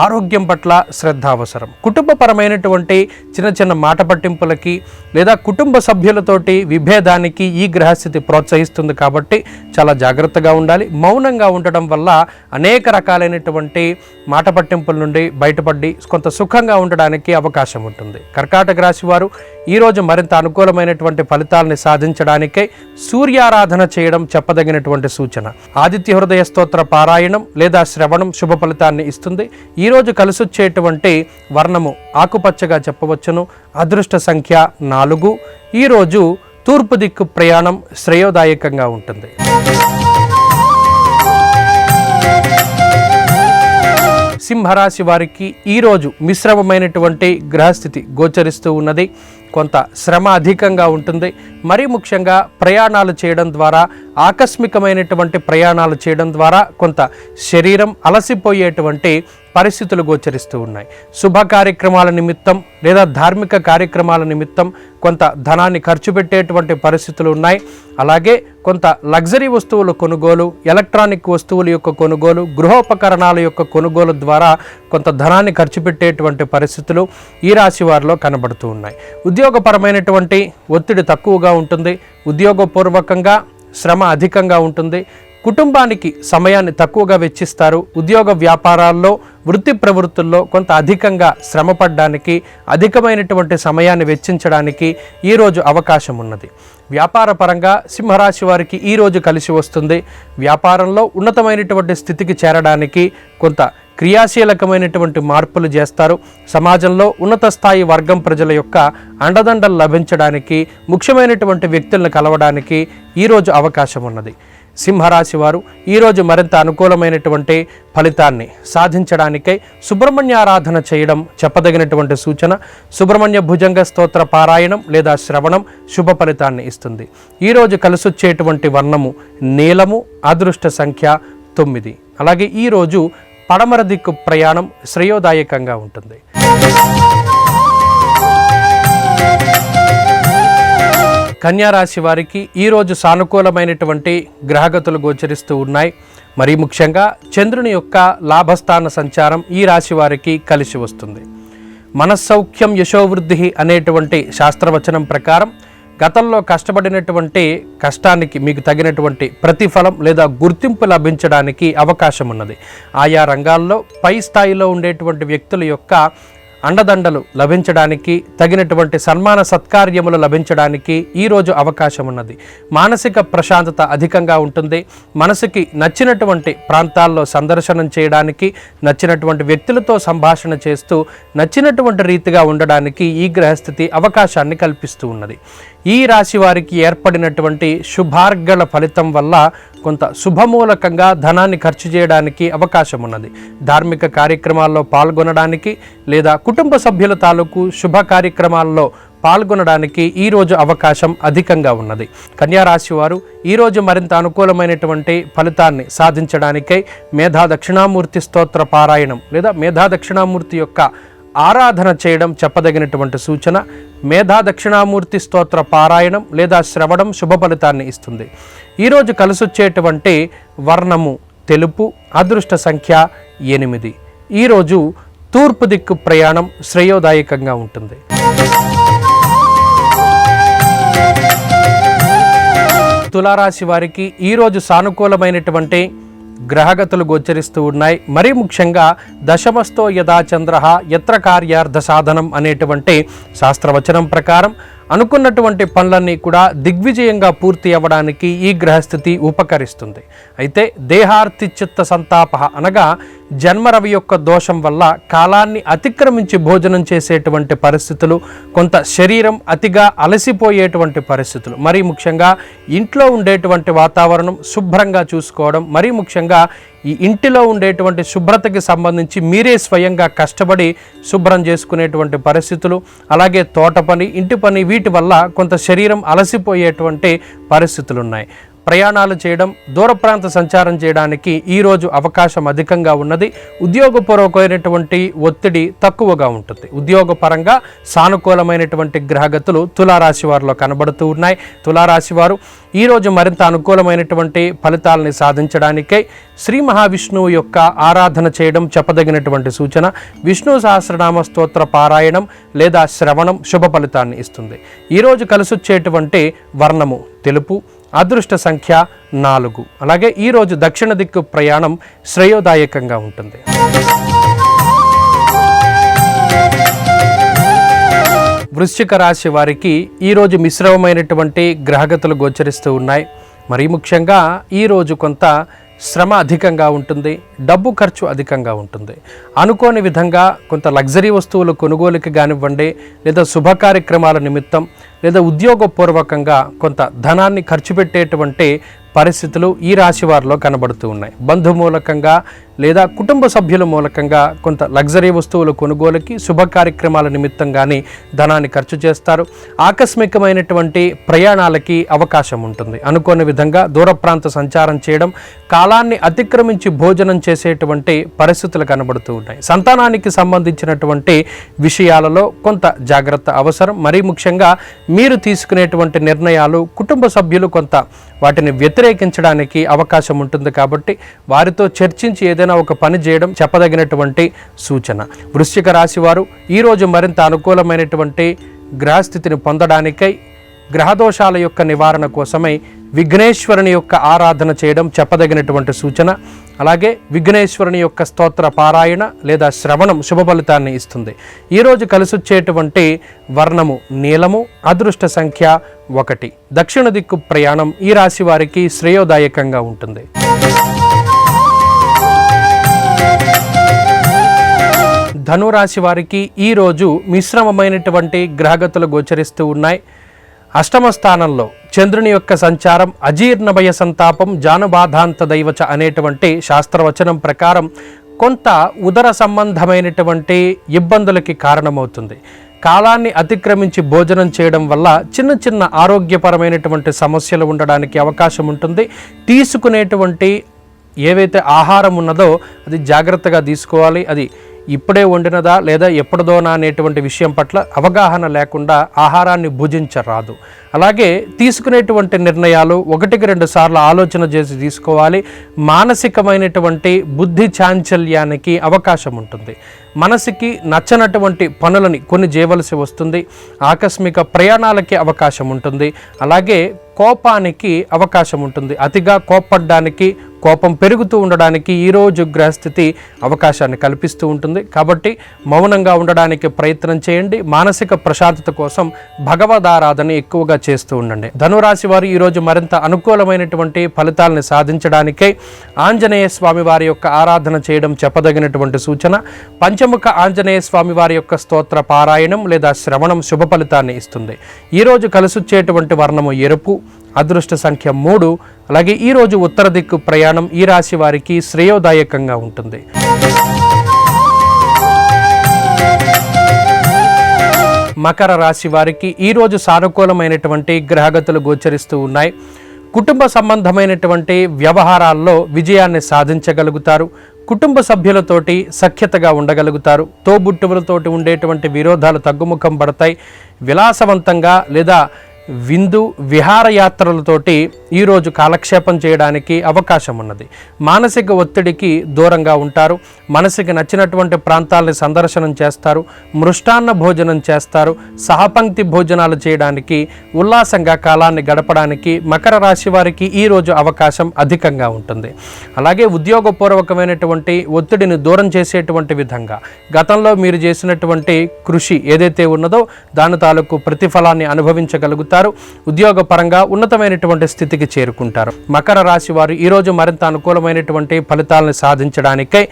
ఆరోగ్యం పట్ల శ్రద్ధ అవసరం. కుటుంబపరమైనటువంటి చిన్న మాట పట్టింపులకి లేదా కుటుంబ సభ్యులతోటి విభేదానికి ఈ గ్రహస్థితి ప్రోత్సహిస్తుంది. కాబట్టి చాలా జాగ్రత్తగా ఉండాలి. మౌనంగా ఉండటం వల్ల అనేక రకాలైనటువంటి మాట పట్టింపుల నుండి బయటపడి కొంత సుఖంగా ఉండడానికి అవకాశం ఉంటుంది. కర్కాటక రాశి వారు ఈరోజు మరింత అనుకూలమైనటువంటి ఫలితాలని సాధించడానికై సూర్యారాధన చేయడం చెప్పదగినటువంటి సూచన. ఆదిత్య హృదయ స్తోత్ర పారాయణం లేదా శ్రవణం శుభ ఫలితాన్ని ఇస్తుంది. ఈరోజు కలిసొచ్చేటువంటి వర్ణము ఆకుపచ్చగా చెప్పవచ్చును. అదృష్ట సంఖ్య 4. ఈరోజు తూర్పు దిక్కు ప్రయాణం శ్రేయోదాయకంగా ఉంటుంది. సింహరాశి వారికి ఈరోజు మిశ్రమమైనటువంటి గ్రహస్థితి గోచరిస్తూ ఉన్నది. కొంత శ్రమ అధికంగా ఉంటుంది. మరీ ముఖ్యంగా ప్రయాణాలు చేయడం ద్వారా, ఆకస్మికమైనటువంటి ప్రయాణాలు చేయడం ద్వారా కొంత శరీరం అలసిపోయేటువంటి పరిస్థితులు గోచరిస్తూ ఉన్నాయి. శుభ కార్యక్రమాల నిమిత్తం లేదా ధార్మిక కార్యక్రమాల నిమిత్తం కొంత ధనాన్ని ఖర్చు పెట్టేటువంటి పరిస్థితులు ఉన్నాయి. అలాగే కొంత లగ్జరీ వస్తువుల కొనుగోలు, ఎలక్ట్రానిక్ వస్తువుల యొక్క కొనుగోలు, గృహోపకరణాల యొక్క కొనుగోలు ద్వారా కొంత ధనాన్ని ఖర్చు పెట్టేటువంటి పరిస్థితులు ఈ రాశి వారిలో కనబడుతూ ఉన్నాయి. ఉద్యోగపరమైనటువంటి ఒత్తిడి తక్కువగా ఉంటుంది. ఉద్యోగపూర్వకంగా శ్రమ అధికంగా ఉంటుంది. కుటుంబానికి సమయాన్ని తక్కువగా వెచ్చిస్తారు. ఉద్యోగ వ్యాపారాల్లో, వృత్తి ప్రవృత్తుల్లో కొంత అధికంగా శ్రమపడడానికి, అధికమైనటువంటి సమయాన్ని వెచ్చించడానికి ఈరోజు అవకాశం ఉన్నది. వ్యాపార పరంగా సింహరాశి వారికి ఈరోజు కలిసి వస్తుంది. వ్యాపారంలో ఉన్నతమైనటువంటి స్థితికి చేరడానికి కొంత క్రియాశీలకమైనటువంటి మార్పులు చేస్తారు. సమాజంలో ఉన్నత స్థాయి వర్గం ప్రజల యొక్క అండదండలు లభించడానికి, ముఖ్యమైనటువంటి వ్యక్తులను కలవడానికి ఈరోజు అవకాశం ఉన్నది. సింహరాశి వారు ఈరోజు మరింత అనుకూలమైనటువంటి ఫలితాన్ని సాధించడానికై సుబ్రహ్మణ్య ఆరాధన చేయడం చెప్పదగినటువంటి సూచన. సుబ్రహ్మణ్య భుజంగ స్తోత్ర పారాయణం లేదా శ్రవణం శుభ ఫలితాన్ని ఇస్తుంది. ఈరోజు కలిసొచ్చేటువంటి వర్ణము నీలము, అదృష్ట సంఖ్య 9. అలాగే ఈరోజు పడమర దిక్కు ప్రయాణం శ్రేయోదాయకంగా ఉంటుంది. కన్యారాశి వారికి ఈరోజు సానుకూలమైనటువంటి గ్రహగతులు గోచరిస్తూ ఉన్నాయి. మరీ ముఖ్యంగా చంద్రుని యొక్క లాభస్థాన సంచారం ఈ రాశి వారికి కలిసి వస్తుంది. మనస్సౌఖ్యం యశోవృద్ధి అనేటువంటి శాస్త్రవచనం ప్రకారం గతంలో కష్టపడినటువంటి కష్టానికి మీకు తగినటువంటి ప్రతిఫలం లేదా గుర్తింపు లభించడానికి అవకాశం ఉన్నది. ఆయా రంగాల్లో పై స్థాయిలో ఉండేటువంటి వ్యక్తుల యొక్క అండదండలు లభించడానికి, తగినటువంటి సన్మాన సత్కార్యములు లభించడానికి ఈరోజు అవకాశం ఉన్నది. మానసిక ప్రశాంతత అధికంగా ఉంటుంది. మనసుకి నచ్చినటువంటి ప్రాంతాల్లో సందర్శనం చేయడానికి, నచ్చినటువంటి వ్యక్తులతో సంభాషణ చేస్తూ నచ్చినటువంటి రీతిగా ఉండడానికి ఈ గ్రహస్థితి అవకాశాన్ని కల్పిస్తూ ఉన్నది. ఈ రాశి వారికి ఏర్పడినటువంటి శుభార్గళ ఫలితం వల్ల కొంత శుభమూలకంగా ధనాన్ని ఖర్చు చేయడానికి అవకాశం ఉన్నది. ధార్మిక కార్యక్రమాల్లో పాల్గొనడానికి లేదా కుటుంబ సభ్యుల తాలూకు శుభ కార్యక్రమాల్లో పాల్గొనడానికి ఈరోజు అవకాశం అధికంగా ఉన్నది. కన్యారాశి వారు ఈరోజు మరింత అనుకూలమైనటువంటి ఫలితాన్ని సాధించడానికై మేధా దక్షిణామూర్తి స్తోత్ర పారాయణం లేదా మేధా దక్షిణామూర్తి యొక్క ఆరాధన చేయడం చెప్పదగినటువంటి సూచన. మేధా దక్షిణామూర్తి స్తోత్ర పారాయణం లేదా శ్రవణం శుభ ఫలితాన్ని ఇస్తుంది. ఈరోజు కలిసొచ్చేటువంటి వర్ణము తెలుపు, అదృష్ట సంఖ్య 8. ఈరోజు తూర్పు దిక్కు ప్రయాణం శ్రేయోదాయకంగా ఉంటుంది. తులారాశి వారికి ఈరోజు సానుకూలమైనటువంటి గ్రహగతులు గోచరిస్తూ ఉన్నాయి. మరీ ముఖ్యంగా దశమస్తో యదా చంద్ర యత్ర కార్యార్థ సాధనం అనేటువంటి శాస్త్రవచనం ప్రకారం అనుకున్నటువంటి పనులన్నీ కూడా దిగ్విజయంగా పూర్తి అవ్వడానికి ఈ గ్రహస్థితి ఉపకరిస్తుంది. అయితే దేహార్తిచిత్త సంతాప అనగా జన్మరవి యొక్క దోషం వల్ల కాలాన్ని అతిక్రమించి భోజనం చేసేటువంటి పరిస్థితులు, కొంత శరీరం అతిగా అలసిపోయేటువంటి పరిస్థితులు, మరీ ముఖ్యంగా ఇంట్లో ఉండేటువంటి వాతావరణం శుభ్రంగా చూసుకోవడం, మరీ ముఖ్యంగా ఈ ఇంటిలో ఉండేటువంటి శుభ్రతకి సంబంధించి మీరే స్వయంగా కష్టపడి శుభ్రం చేసుకునేటువంటి పరిస్థితులు, అలాగే తోట పని, ఇంటి పని, వీటి వల్ల కొంత శరీరం అలసిపోయేటువంటి పరిస్థితులు ఉన్నాయి. ప్రయాణాలు చేయడం, దూర ప్రాంత సంచారం చేయడానికి ఈరోజు అవకాశం అధికంగా ఉన్నది. ఉద్యోగపూర్వకమైనటువంటి ఒత్తిడి తక్కువగా ఉంటుంది. ఉద్యోగపరంగా సానుకూలమైనటువంటి గ్రహగతులు తులారాశి వారిలో కనబడుతూ ఉన్నాయి. తులారాశి వారు ఈరోజు మరింత అనుకూలమైనటువంటి ఫలితాలని సాధించడానికై శ్రీ మహావిష్ణువు యొక్క ఆరాధన చేయడం చెప్పదగినటువంటి సూచన. విష్ణు సహస్రనామ స్తోత్ర పారాయణం లేదా శ్రవణం శుభ ఫలితాన్ని ఇస్తుంది. ఈరోజు కలిసొచ్చేటువంటి వర్ణము తెలుపు, అదృష్ట సంఖ్య 4. అలాగే ఈరోజు దక్షిణ దిక్కు ప్రయాణం శ్రేయోదాయకంగా ఉంటుంది. వృశ్చిక రాశి వారికి ఈరోజు మిశ్రమమైనటువంటి గ్రహగతులు గోచరిస్తూ ఉన్నాయి. మరీ ముఖ్యంగా ఈరోజు కొంత శ్రమ అధికంగా ఉంటుంది, డబ్బు ఖర్చు అధికంగా ఉంటుంది. అనుకోని విధంగా కొంత లగ్జరీ వస్తువుల కొనుగోలుకి కానివ్వండి, లేదా శుభ కార్యక్రమాల నిమిత్తం, లేదా ఉద్యోగపూర్వకంగా కొంత ధనాన్ని ఖర్చు పెట్టేటువంటి పరిస్థితులు ఈ రాశి వారిలో కనబడుతూ ఉన్నాయి. బంధుమూలకంగా లేదా కుటుంబ సభ్యుల మూలకంగా కొంత లగ్జరీ వస్తువుల కొనుగోలుకి, శుభ కార్యక్రమాల నిమిత్తం కానీ ధనాన్ని ఖర్చు చేస్తారు. ఆకస్మికమైనటువంటి ప్రయాణాలకి అవకాశం ఉంటుంది. అనుకోని విధంగా దూర ప్రాంత సంచారం చేయడం, కాలాన్ని అతిక్రమించి భోజనం చేసేటువంటి పరిస్థితులు కనబడుతూ ఉన్నాయి. సంతానానికి సంబంధించినటువంటి విషయాలలో కొంత జాగ్రత్త అవసరం. మరీ ముఖ్యంగా మీరు తీసుకునేటువంటి నిర్ణయాలు కుటుంబ సభ్యులు కొంత వాటిని వ్యతిరేకించడానికి అవకాశం ఉంటుంది. కాబట్టి వారితో చర్చించి ఏదైనా ఒక పని చేయడం చెప్పదగినటువంటి సూచన. వృశ్చిక రాశి వారు ఈరోజు మరింత అనుకూలమైనటువంటి గ్రహస్థితిని పొందడానికై, గ్రహదోషాల యొక్క నివారణ కోసమై విఘ్నేశ్వరుని యొక్క ఆరాధన చేయడం చెప్పదగినటువంటి సూచన. అలాగే విఘ్నేశ్వరుని యొక్క స్తోత్ర పారాయణ లేదా శ్రవణం శుభ ఫలితాన్ని ఇస్తుంది. ఈరోజు కలిసొచ్చేటువంటి వర్ణము నీలము, అదృష్ట సంఖ్య 1. దక్షిణ దిక్కు ప్రయాణం ఈ రాశి వారికి శ్రేయోదాయకంగా ఉంటుంది. ధనురాశి వారికి ఈరోజు మిశ్రమమైనటువంటి గ్రహగతులు గోచరిస్తూ ఉన్నాయి. అష్టమ స్థానంలో చంద్రుని యొక్క సంచారం అజీర్ణభయ సంతాపం జానుబాధాంత దైవచ అనేటువంటి శాస్త్రవచనం ప్రకారం కొంత ఉదర సంబంధమైనటువంటి ఇబ్బందులకి కారణమవుతుంది. కాలాన్ని అతిక్రమించి భోజనం చేయడం వల్ల చిన్న చిన్న ఆరోగ్యపరమైనటువంటి సమస్యలు ఉండడానికి అవకాశం ఉంటుంది. తీసుకునేటువంటి ఏవైతే ఆహారం ఉన్నదో అది జాగ్రత్తగా తీసుకోవాలి. అది ఇప్పుడే వండినదా లేదా ఎప్పటిదోనా అనేటువంటి విషయం పట్ల అవగాహన లేకుండా ఆహారాన్ని భుజించరాదు. అలాగే తీసుకునేటువంటి నిర్ణయాలు 1-2 సార్లు ఆలోచన చేసి తీసుకోవాలి. మానసికమైనటువంటి బుద్ధి చాంచల్యానికి అవకాశం ఉంటుంది. మనసుకి నచ్చనటువంటి పనులని కొన్ని చేయవలసి వస్తుంది. ఆకస్మిక ప్రయాణాలకి అవకాశం ఉంటుంది. అలాగే కోపానికి అవకాశం ఉంటుంది. అతిగా కోప్పడ్డానికి, కోపం పెరుగుతూ ఉండడానికి ఈరోజు గ్రహస్థితి అవకాశాన్ని కల్పిస్తూ ఉంటుంది. కాబట్టి మౌనంగా ఉండడానికి ప్రయత్నం చేయండి. మానసిక ప్రశాంతత కోసం భగవదారాధన ఎక్కువగా చేస్తూ ఉండండి. ధనురాశి వారు ఈరోజు మరింత అనుకూలమైనటువంటి ఫలితాలను సాధించడానికై ఆంజనేయ స్వామి వారి యొక్క ఆరాధన చేయడం చెప్పదగినటువంటి సూచన. పంచముఖ ఆంజనేయ స్వామి వారి యొక్క స్తోత్ర పారాయణం లేదా శ్రవణం శుభ ఫలితాన్ని ఇస్తుంది. ఈరోజు కలిసొచ్చేటువంటి వర్ణము ఎరుపు, అదృష్ట సంఖ్య 3. అలాగే ఈరోజు ఉత్తర దిక్కు ప్రయాణం ఈ రాశి వారికి శ్రేయోదాయకంగా ఉంటుంది. మకర రాశి వారికి ఈరోజు సానుకూలమైనటువంటి గ్రహగతులు గోచరిస్తూ ఉన్నాయి. కుటుంబ సంబంధమైనటువంటి వ్యవహారాల్లో విజయాన్ని సాధించగలుగుతారు. కుటుంబ సభ్యులతోటి సఖ్యతగా ఉండగలుగుతారు. తోబుట్టువులతోటి ఉండేటువంటి విరోధాలు తగ్గుముఖం పడతాయి. విలాసవంతంగా లేదా విందు విహారయాత్రలతోటి ఈరోజు కాలక్షేపం చేయడానికి అవకాశం ఉన్నది. మానసిక ఒత్తిడికి దూరంగా ఉంటారు. మనసుకి నచ్చినటువంటి ప్రాంతాలని సందర్శనం చేస్తారు. మృష్టాన్న భోజనం చేస్తారు. సహపంక్తి భోజనాలు చేయడానికి, ఉల్లాసంగా కాలాన్ని గడపడానికి మకర రాశి వారికి ఈరోజు అవకాశం అధికంగా ఉంటుంది. అలాగే ఉద్యోగపూర్వకమైనటువంటి ఒత్తిడిని దూరం చేసేటువంటి విధంగా గతంలో మీరు చేసినటువంటి కృషి ఏదైతే ఉన్నదో దాని తాలూకు ప్రతిఫలాన్ని అనుభవించగలుగుతారు. ఉద్యోగపరంగా ఉన్నతమైనటువంటి స్థితికి చేరుకుంటారు. మకర రాశి వారు ఈరోజు మరింత అనుకూలమైనటువంటి ఫలితాలను సాధించడానికై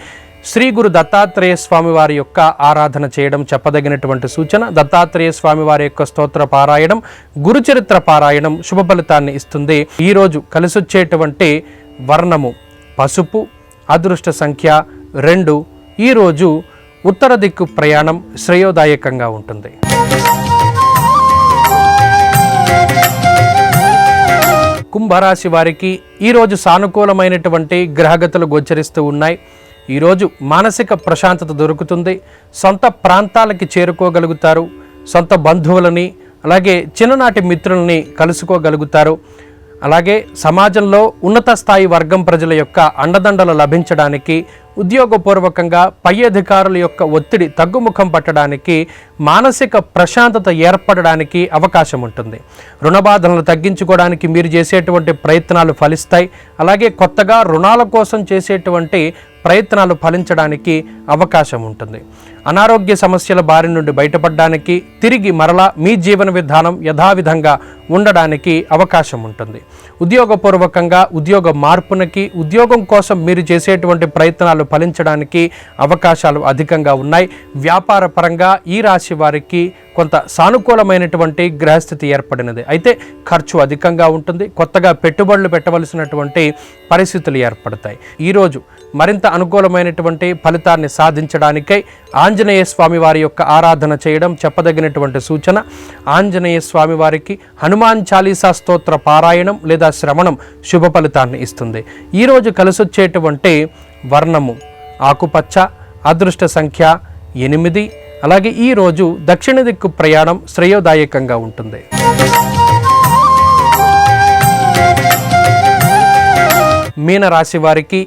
శ్రీ గురు దత్తాత్రేయ స్వామి వారి యొక్క ఆరాధన చేయడం చెప్పదగినటువంటి సూచన. దత్తాత్రేయ స్వామి వారి యొక్క స్తోత్ర పారాయణం, గురుచరిత్ర పారాయణం శుభ ఫలితాన్ని ఇస్తుంది. ఈరోజు కలిసొచ్చేటువంటి వర్ణము పసుపు, అదృష్ట సంఖ్య 2. ఈరోజు ఉత్తర దిక్కు ప్రయాణం శ్రేయోదాయకంగా ఉంటుంది. కుంభరాశి వారికి ఈరోజు సానుకూలమైనటువంటి గ్రహగతులు గోచరిస్తూ ఉన్నాయి. ఈరోజు మానసిక ప్రశాంతత దొరుకుతుంది. సొంత ప్రాంతాలకి చేరుకోగలుగుతారు. సొంత బంధువులని అలాగే చిన్ననాటి మిత్రుల్ని కలుసుకోగలుగుతారు. అలాగే సమాజంలో ఉన్నత స్థాయి వర్గం ప్రజల యొక్క అండదండలు లభించడానికి, ఉద్యోగపూర్వకంగా పై అధికారుల యొక్క ఒత్తిడి తగ్గుముఖం పట్టడానికి, మానసిక ప్రశాంతత ఏర్పడడానికి అవకాశం ఉంటుంది. రుణబాధలను తగ్గించుకోవడానికి మీరు చేసేటువంటి ప్రయత్నాలు ఫలిస్తాయి. అలాగే కొత్తగా రుణాల కోసం చేసేటువంటి ప్రయత్నాలు ఫలించడానికి అవకాశం ఉంటుంది. అనారోగ్య సమస్యల బారి నుండి బయటపడడానికి, తిరిగి మరలా మీ జీవన విధానం యథావిధంగా ఉండడానికి అవకాశం ఉంటుంది. ఉద్యోగపూర్వకంగా ఉద్యోగ మార్పునకి, ఉద్యోగం కోసం మీరు చేసేటువంటి ప్రయత్నాలు ఫలించడానికి అవకాశాలు అధికంగా ఉన్నాయి. వ్యాపార పరంగా ఈ రాశి వారికి కొంత సానుకూలమైనటువంటి గ్రహస్థితి ఏర్పడినది. అయితే ఖర్చు అధికంగా ఉంటుంది. కొత్తగా పెట్టుబడులు పెట్టవలసినటువంటి పరిస్థితులు ఏర్పడతాయి. ఈరోజు మరింత అనుకూలమైనటువంటి ఫలితాన్ని సాధించడానికై ఆంజనేయ స్వామి వారి యొక్క ఆరాధన చేయడం చెప్పదగినటువంటి సూచన. ఆంజనేయ స్వామి వారికి హనుమాన్ చాలీసా స్తోత్ర పారాయణం లేదా శ్రవణం శుభ ఫలితాన్ని ఇస్తుంది. ఈరోజు కలిసొచ్చేటువంటి వర్ణము ఆకుపచ్చ, అదృష్ట సంఖ్య 8. అలాగే ఈరోజు దక్షిణ దిక్కు ప్రయాణం శ్రేయోదాయకంగా ఉంటుంది. మీనరాశి వారికి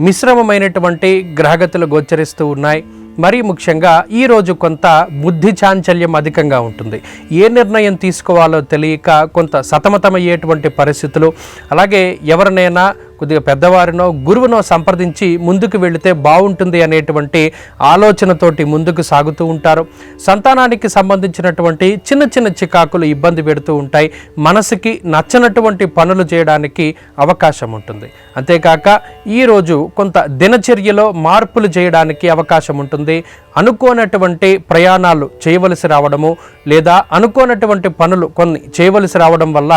మిశ్రమమైనటువంటి గ్రహగతులు గోచరిస్తూ ఉన్నాయి. మరీ ముఖ్యంగా ఈరోజు కొంత బుద్ధి చాంచల్యం అధికంగా ఉంటుంది. ఏ నిర్ణయం తీసుకోవాలో తెలియక కొంత సతమతమయ్యేటువంటి పరిస్థితులు, అలాగే ఎవరినైనా కొద్దిగా పెద్దవారినో గురువునో సంప్రదించి ముందుకు వెళితే బాగుంటుంది అనేటువంటి ఆలోచనతోటి ముందుకు సాగుతూ ఉంటారు. సంతానానికి సంబంధించినటువంటి చిన్న చిన్న చికాకులు ఇబ్బంది పెడుతూ ఉంటాయి. మనసుకి నచ్చనటువంటి పనులు చేయడానికి అవకాశం ఉంటుంది. అంతేకాక ఈరోజు కొంత దినచర్యలో మార్పులు చేయడానికి అవకాశం ఉంటుంది. అనుకోనటువంటి ప్రయాణాలు చేయవలసి రావడము లేదా అనుకోనటువంటి పనులు కొన్ని చేయవలసి రావడం వల్ల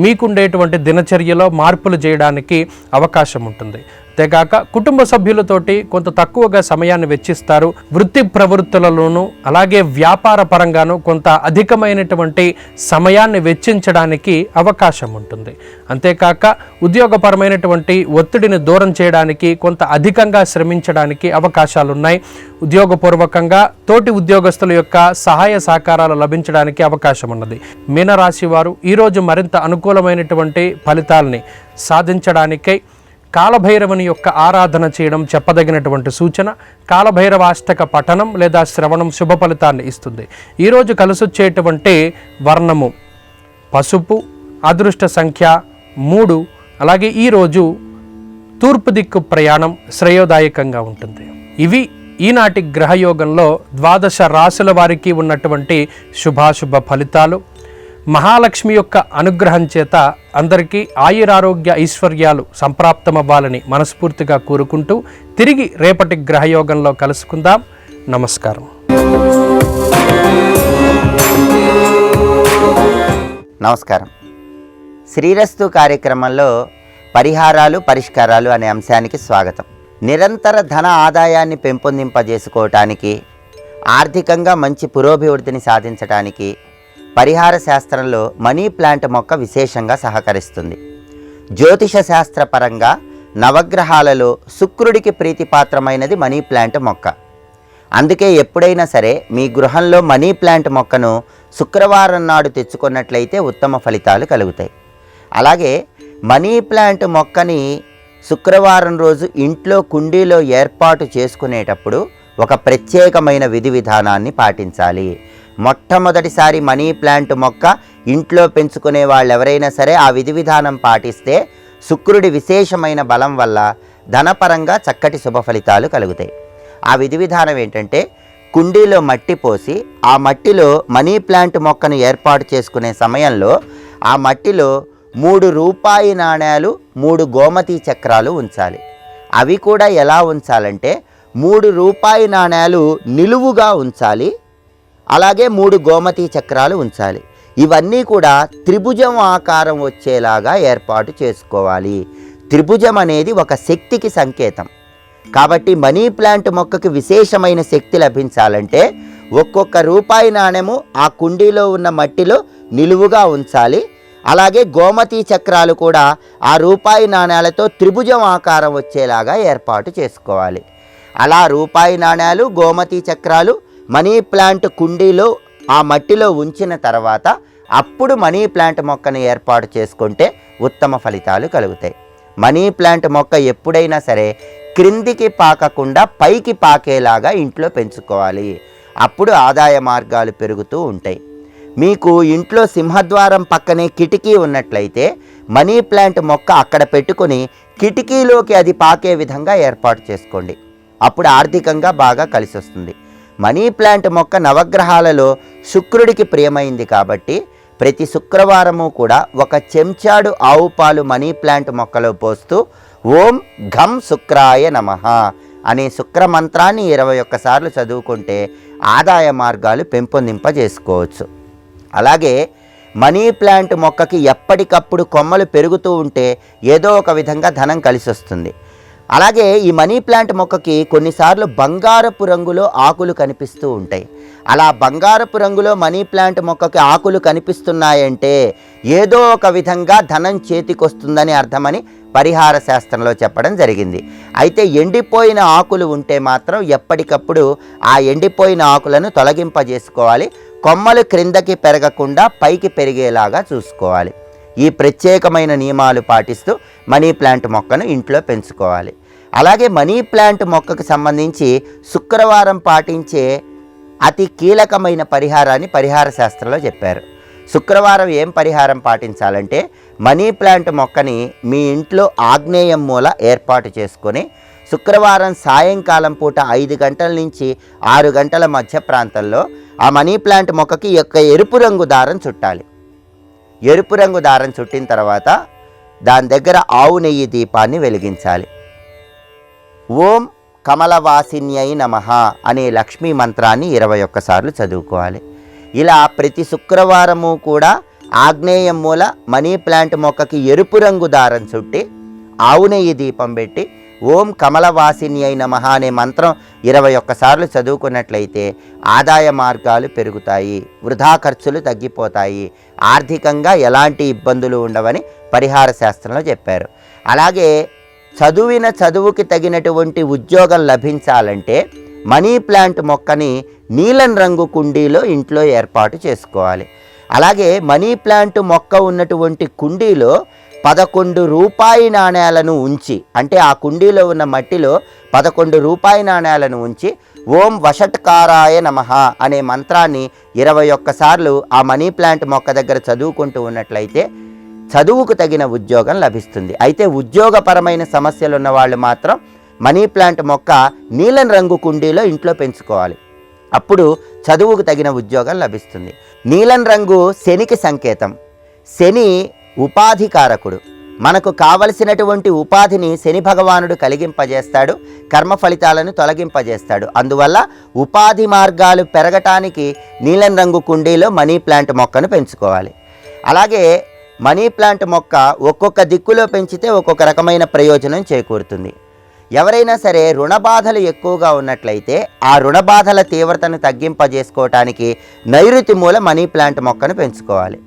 మీకుండేటువంటి దినచర్యలో మార్పులు చేయడానికి అవకాశం ఉంటుంది. అంతేకాక కుటుంబ సభ్యులతోటి కొంత తక్కువగా సమయాన్ని వెచ్చిస్తారు. వృత్తి ప్రవృత్తులలోనూ అలాగే వ్యాపార పరంగాను కొంత అధికమైనటువంటి సమయాన్ని వెచ్చించడానికి అవకాశం ఉంటుంది. అంతేకాక ఉద్యోగపరమైనటువంటి ఒత్తిడిని దూరం చేయడానికి కొంత అధికంగా శ్రమించడానికి అవకాశాలు ఉన్నాయి. ఉద్యోగపూర్వకంగా తోటి ఉద్యోగస్తుల యొక్క సహాయ సహకారాలు లభించడానికి అవకాశం ఉన్నది. మీనరాశి వారు ఈరోజు మరింత అనుకూలమైనటువంటి ఫలితాలని సాధించడానికై కాలభైరవుని యొక్క ఆరాధన చేయడం చెప్పదగినటువంటి సూచన. కాలభైరవాష్టక పఠనం లేదా శ్రవణం శుభ ఫలితాన్ని ఇస్తుంది. ఈరోజు కలిసొచ్చేటువంటి వర్ణము పసుపు, అదృష్ట సంఖ్య 3. అలాగే ఈరోజు తూర్పు దిక్కు ప్రయాణం శ్రేయోదాయకంగా ఉంటుంది. ఇవి ఈనాటి గ్రహయోగంలో 12 రాశుల వారికి ఉన్నటువంటి శుభాశుభ ఫలితాలు. మహాలక్ష్మి యొక్క అనుగ్రహం చేత అందరికీ ఆయురారోగ్య ఐశ్వర్యాలు సంప్రాప్తమవ్వాలని మనస్ఫూర్తిగా కోరుకుంటూ తిరిగి రేపటి గ్రహయోగంలో కలుసుకుందాం. నమస్కారం.
నమస్కారం. శ్రీరస్తు కార్యక్రమంలో పరిహారాలు పరిష్కారాలు అనే అంశానికి స్వాగతం. నిరంతర ధన ఆదాయాన్ని పెంపొందింపజేసుకోవటానికి, ఆర్థికంగా మంచి పురోభివృద్ధిని సాధించడానికి పరిహార శాస్త్రంలో మనీ ప్లాంట్ మొక్క విశేషంగా సహకరిస్తుంది. జ్యోతిష శాస్త్రపరంగా నవగ్రహాలలో శుక్రుడికి ప్రీతిపాత్రమైనది మనీ ప్లాంట్ మొక్క. అందుకే ఎప్పుడైనా సరే మీ గృహంలో మనీ ప్లాంట్ మొక్కను శుక్రవారం నాడు తెచ్చుకున్నట్లయితే ఉత్తమ ఫలితాలు కలుగుతాయి. అలాగే మనీ ప్లాంట్ మొక్కని శుక్రవారం రోజు ఇంట్లో కుండీలో ఏర్పాటు చేసుకునేటప్పుడు ఒక ప్రత్యేకమైన విధి విధానాన్ని పాటించాలి. మొట్టమొదటిసారి మనీ ప్లాంట్ మొక్క ఇంట్లో పెంచుకునే వాళ్ళు ఎవరైనా సరే ఆ విధి విధానం పాటిస్తే శుక్రుడి విశేషమైన బలం వల్ల ధనపరంగా చక్కటి శుభ ఫలితాలు కలుగుతాయి. ఆ విధి విధానం ఏంటంటే, కుండీలో మట్టి పోసి ఆ మట్టిలో మనీ ప్లాంట్ మొక్కను ఏర్పాటు చేసుకునే సమయంలో ఆ మట్టిలో 3 రూపాయి నాణేలు, 3 గోమతి చక్రాలు ఉంచాలి. అవి కూడా ఎలా ఉంచాలంటే 3 రూపాయి నాణేలు నిలువుగా ఉంచాలి. అలాగే 3 గోమతి చక్రాలు ఉంచాలి. ఇవన్నీ కూడా త్రిభుజం ఆకారం వచ్చేలాగా ఏర్పాటు చేసుకోవాలి. త్రిభుజం అనేది ఒక శక్తికి సంకేతం. కాబట్టి మనీ ప్లాంట్ మొక్కకి విశేషమైన శక్తి లభించాలంటే ఒక్కొక్క రూపాయి నాణెము ఆ కుండీలో ఉన్న మట్టిలో నిలువుగా ఉంచాలి. అలాగే గోమతి చక్రాలు కూడా ఆ రూపాయి నాణేలతో త్రిభుజం ఆకారం వచ్చేలాగా ఏర్పాటు చేసుకోవాలి. అలా రూపాయి నాణేలు, గోమతి చక్రాలు మనీ ప్లాంట్ కుండీలో ఆ మట్టిలో ఉంచిన తర్వాత అప్పుడు మనీ ప్లాంట్ మొక్కను ఏర్పాటు చేసుకుంటే ఉత్తమ ఫలితాలు కలుగుతాయి. మనీ ప్లాంట్ మొక్క ఎప్పుడైనా సరే క్రిందికి పాకకుండా పైకి పాకేలాగా ఇంట్లో పెంచుకోవాలి. అప్పుడు ఆదాయ మార్గాలు పెరుగుతూ ఉంటాయి. మీకు ఇంట్లో సింహద్వారం పక్కనే కిటికీ ఉన్నట్లయితే మనీ ప్లాంట్ మొక్క అక్కడ పెట్టుకుని కిటికీలోకి అది పాకే విధంగా ఏర్పాటు చేసుకోండి. అప్పుడు ఆర్థికంగా బాగా కలిసి వస్తుంది. మనీ ప్లాంట్ మొక్క నవగ్రహాలలో శుక్రుడికి ప్రియమైంది కాబట్టి ప్రతి శుక్రవారము కూడా ఒక చెంచాడు ఆవు పాలు మనీ ప్లాంట్ మొక్కలో పోస్తూ ఓం ఘం శుక్రాయ నమః అనే శుక్ర మంత్రాన్ని 21 సార్లు చదువుకుంటే ఆదాయ మార్గాలు పెంపొందింపజేసుకోవచ్చు. అలాగే మనీ ప్లాంట్ మొక్కకి ఎప్పటికప్పుడు కొమ్మలు పెరుగుతూ ఉంటే ఏదో ఒక విధంగా ధనం కలిసి వస్తుంది. అలాగే ఈ మనీ ప్లాంట్ మొక్కకి కొన్నిసార్లు బంగారపు రంగులో ఆకులు కనిపిస్తూ ఉంటాయి. అలా బంగారపు రంగులో మనీ ప్లాంట్ మొక్కకి ఆకులు కనిపిస్తున్నాయంటే ఏదో ఒక విధంగా ధనం చేతికొస్తుందని అర్థమని పరిహార శాస్త్రంలో చెప్పడం జరిగింది. అయితే ఎండిపోయిన ఆకులు ఉంటే మాత్రం ఎప్పటికప్పుడు ఆ ఎండిపోయిన ఆకులను తొలగింపజేసుకోవాలి. కొమ్మలు క్రిందకి పెరగకుండా పైకి పెరిగేలాగా చూసుకోవాలి. ఈ ప్రత్యేకమైన నియమాలు పాటిస్తూ మనీ ప్లాంట్ మొక్కను ఇంట్లో పెంచుకోవాలి. అలాగే మనీ ప్లాంట్ మొక్కకు సంబంధించి శుక్రవారం పాటించే అతి కీలకమైన పరిహారాన్ని పరిహార శాస్త్రంలో చెప్పారు. శుక్రవారం ఏం పరిహారం పాటించాలంటే మనీ ప్లాంట్ మొక్కని మీ ఇంట్లో ఆగ్నేయం మూల ఏర్పాటు చేసుకొని శుక్రవారం సాయంకాలం పూట 5 గంటల నుంచి 6 గంటల మధ్య ప్రాంతంలో ఆ మనీ ప్లాంట్ మొక్కకి ఎరుపు రంగు దారం చుట్టాలి. ఎరుపు రంగు దారం చుట్టిన తర్వాత దాని దగ్గర ఆవు నెయ్యి దీపాన్ని వెలిగించాలి. ఓం కమలవాసిన్యై నమః అనే లక్ష్మీ మంత్రాన్ని 21 సార్లు చదువుకోవాలి. ఇలా ప్రతి శుక్రవారము కూడా ఆగ్నేయం మూల మనీ ప్లాంట్ మొక్కకి ఎరుపు రంగు దారం చుట్టి ఆవు నెయ్యి దీపం పెట్టి ఓం కమలవాసిన్యై నమః అనే మంత్రం 21 సార్లు చదువుకున్నట్లయితే ఆదాయ మార్గాలు పెరుగుతాయి, వృధా ఖర్చులు తగ్గిపోతాయి, ఆర్థికంగా ఎలాంటి ఇబ్బందులు ఉండవని పరిహార శాస్త్రంలో చెప్పారు. అలాగే చదువిన చదువుకి తగినటువంటి ఉద్యోగం లభించాలంటే మనీ ప్లాంట్ మొక్కని నీలం రంగు కుండీలో ఇంట్లో ఏర్పాటు చేసుకోవాలి. అలాగే మనీ ప్లాంట్ మొక్క ఉన్నటువంటి కుండీలో 11 రూపాయి నాణేలను ఉంచి, అంటే ఆ కుండీలో ఉన్న మట్టిలో 11 రూపాయి నాణేలను ఉంచి ఓం వషట్కారాయ నమః అనే మంత్రాన్ని 21 సార్లు ఆ మనీ ప్లాంట్ మొక్క దగ్గర చదువుకుంటూ ఉన్నట్లయితే చదువుకు తగిన ఉద్యోగం లభిస్తుంది. అయితే ఉద్యోగపరమైన సమస్యలు ఉన్న వాళ్ళు మాత్రం మనీ ప్లాంట్ మొక్క నీలం రంగు కుండీలో ఇంట్లో పెంచుకోవాలి. అప్పుడు చదువుకు తగిన ఉద్యోగం లభిస్తుంది. నీలం రంగు శనికి సంకేతం. శని ఉపాధికారకుడు. మనకు కావలసినటువంటి ఉపాధిని శని భగవానుడు కలిగింపజేస్తాడు, కర్మ ఫలితాలను తొలగింపజేస్తాడు. అందువల్ల ఉపాధి మార్గాలు పెరగటానికి నీలం రంగు కుండీలో మనీ ప్లాంట్ మొక్కను పెంచుకోవాలి. అలాగే మనీ ప్లాంట్ మొక్క ఒక్కొక్క దిక్కులో పెంచితే ఒక్కొక్క రకమైన ప్రయోజనం చేకూరుతుంది. ఎవరైనా సరే రుణ బాధలు ఎక్కువగా ఉన్నట్లయితే ఆ రుణ బాధల తీవ్రతను తగ్గింపజేసుకోవటానికి నైరుతి మూల మనీ ప్లాంట్ మొక్కను పెంచుకోవాలి.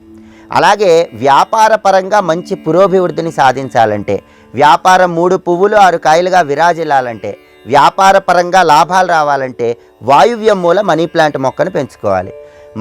అలాగే వ్యాపార పరంగా మంచి పురోభివృద్ధిని సాధించాలంటే, వ్యాపారం 3 పువ్వులు 6 కాయలుగా విరాజిల్లాలంటే, వ్యాపార పరంగా లాభాలు రావాలంటే వాయువ్యం మూల మనీ ప్లాంట్ మొక్కను పెంచుకోవాలి.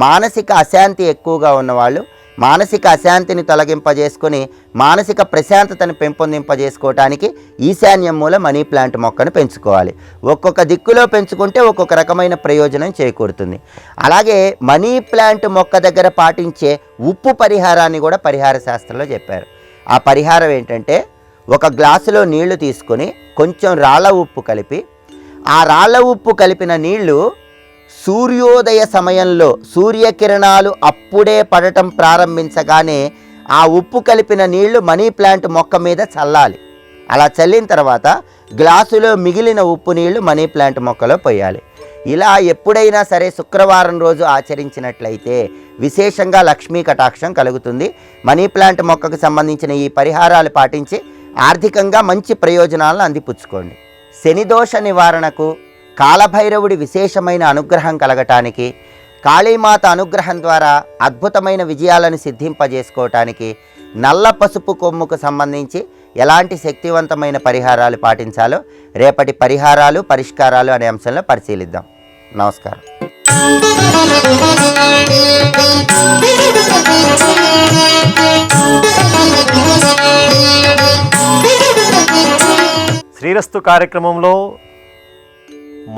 మానసిక అశాంతి ఎక్కువగా ఉన్నవాళ్ళు మానసిక అశాంతిని తొలగింపజేసుకొని మానసిక ప్రశాంతతను పెంపొందింపజేసుకోవటానికి ఈశాన్యం మూల మనీ ప్లాంట్ మొక్కను పెంచుకోవాలి. ఒక్కొక్క దిక్కులో పెంచుకుంటే ఒక్కొక్క రకమైన ప్రయోజనం చేకూరుతుంది. అలాగే మనీ ప్లాంట్ మొక్క దగ్గర పాటించే ఉప్పు పరిహారాన్ని కూడా పరిహార శాస్త్రంలో చెప్పారు. ఆ పరిహారం ఏంటంటే, ఒక గ్లాసులో నీళ్లు తీసుకొని కొంచెం రాళ్ళ ఉప్పు కలిపి, ఆ రాళ్ళ ఉప్పు కలిపిన నీళ్లు సూర్యోదయ సమయంలో సూర్యకిరణాలు అప్పుడే పడటం ప్రారంభించగానే ఆ ఉప్పు కలిపిన నీళ్లు మనీ ప్లాంట్ మొక్క మీద చల్లాలి. అలా చల్లిన తర్వాత గ్లాసులో మిగిలిన ఉప్పు నీళ్లు మనీ ప్లాంట్ మొక్కలో పోయాలి. ఇలా ఎప్పుడైనా సరే శుక్రవారం రోజు ఆచరించినట్లయితే విశేషంగా లక్ష్మీ కటాక్షం కలుగుతుంది. మనీ ప్లాంట్ మొక్కకు సంబంధించిన ఈ పరిహారాలు పాటించి ఆర్థికంగా మంచి ప్రయోజనాలను అందిపుచ్చుకోండి. శనిదోష నివారణకు, కాలభైరవుడి విశేషమైన అనుగ్రహం కలగటానికి, కాళీమాత అనుగ్రహం ద్వారా అద్భుతమైన విజయాలను సిద్ధింపజేసుకోవటానికి నల్ల పసుపు కొమ్ముకు సంబంధించి ఎలాంటి శక్తివంతమైన పరిహారాలు పాటించాలో రేపటి పరిహారాలు పరిష్కారాలు అనే అంశంలో పరిశీలిద్దాం. నమస్కారం.
శ్రీరస్తు కార్యక్రమంలో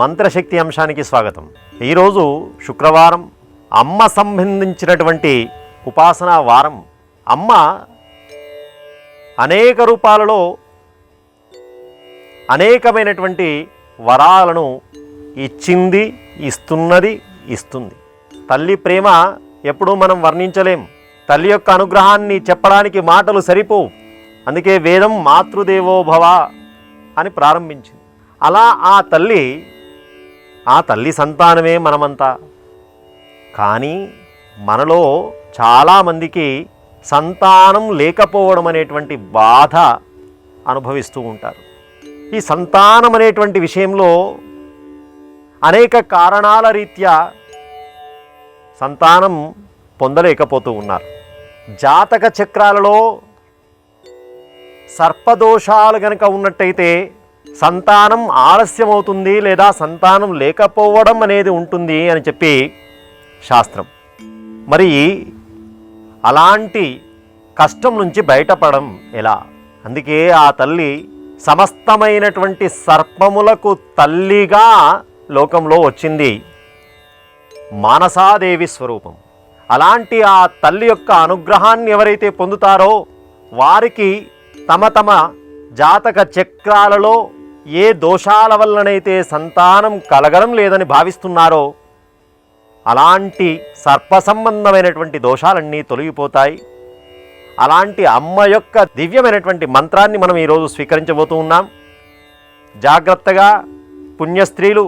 మంత్రశక్తి అంశానికి స్వాగతం. ఈరోజు శుక్రవారం, అమ్మ సంబంధించినటువంటి ఉపాసనా వారం. అమ్మ అనేక రూపాలలో అనేకమైనటువంటి వరాలను ఇచ్చింది, ఇస్తున్నది, ఇస్తుంది. తల్లి ప్రేమ ఎప్పుడూ మనం వర్ణించలేం. తల్లి యొక్క అనుగ్రహాన్ని చెప్పడానికి మాటలు సరిపోవు. అందుకే వేదం మాతృదేవో భవ అని ప్రారంభించింది. అలా ఆ తల్లి సంతానమే మనమంతా. కానీ మనలో చాలామందికి సంతానం లేకపోవడం అనేటువంటి బాధ అనుభవిస్తూ ఉంటారు. ఈ సంతానం అనేటువంటి విషయంలో అనేక కారణాల రీత్యా సంతానం పొందలేకపోతూ ఉన్నారు. జాతక చక్రాలలో సర్పదోషాలు గనక ఉన్నట్టయితే సంతానం ఆలస్యమవుతుంది లేదా సంతానం లేకపోవడం అనేది ఉంటుంది అని చెప్పి శాస్త్రం. మరి అలాంటి కష్టం నుంచి బయటపడడం ఎలా? అందుకే ఆ తల్లి సమస్తమైనటువంటి సర్పములకు తల్లిగా లోకంలో వచ్చింది, మానసాదేవి స్వరూపం. అలాంటి ఆ తల్లి యొక్క అనుగ్రహాన్ని ఎవరైతే పొందుతారో వారికి తమ తమ జాతక చక్రాలలో ఏ దోషాల వల్లనైతే సంతానం కలగడం లేదని భావిస్తున్నారో అలాంటి సర్ప సంబంధమైనటువంటి దోషాలన్నీ తొలగిపోతాయి. అలాంటి అమ్మ యొక్క దివ్యమైనటువంటి మంత్రాన్ని మనం ఈరోజు స్వీకరించబోతూ ఉన్నాం. జాగ్రత్తగా పుణ్యస్త్రీలు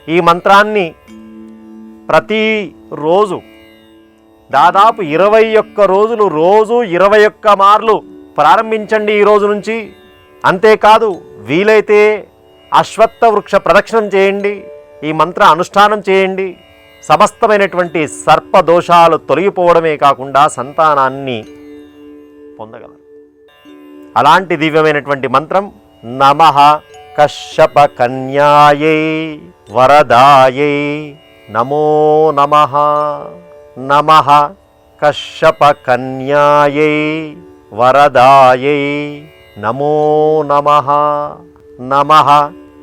ఈ మంత్రాన్ని ప్రతిరోజు దాదాపు 21 రోజులు రోజు 21 మార్లు ప్రారంభించండి ఈ రోజు నుంచి. అంతేకాదు వీలైతే అశ్వత్థ వృక్ష ప్రదక్షిణం చేయండి, ఈ మంత్ర అనుష్ఠానం చేయండి. సమస్తమైనటువంటి సర్పదోషాలు తొలగిపోవడమే కాకుండా సంతానాన్ని పొందగలరు. అలాంటి దివ్యమైనటువంటి మంత్రం నమః కశ్యప కన్యాయై వరదాయై నమో నమః. నమః కశ్యప కన్యాయై వరదాయై నమో నమః. నమః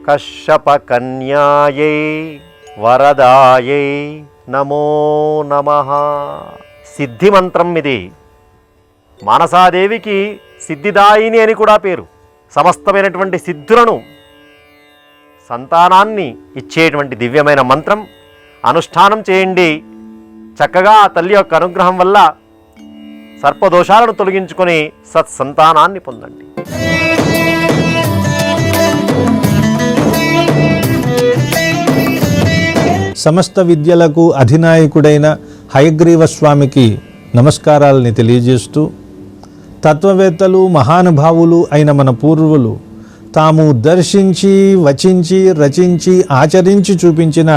కశ్యప కన్యాయై వరదాయై నమో నమః. సిద్ధి మంత్రం ఇది. మానసాదేవికి సిద్ధిదాయిని అని కూడా పేరు. సమస్తమైనటువంటి సిద్ధులను, సంతానాన్ని ఇచ్చేటువంటి దివ్యమైన మంత్రం అనుష్ఠానం చేయండి. చక్కగా ఆ తల్లి యొక్క అనుగ్రహం వల్ల సర్పదోషాలను తొలగించుకొని సత్సంతానాన్ని పొందండి.
సమస్త విద్యలకు అధినాయకుడైన హయగ్రీవ స్వామికి నమస్కారాలని తెలియజేస్తూ, తత్వవేత్తలు మహానుభావులు అయిన మన పూర్వులు తాము దర్శించి వచించి రచించి ఆచరించి చూపించిన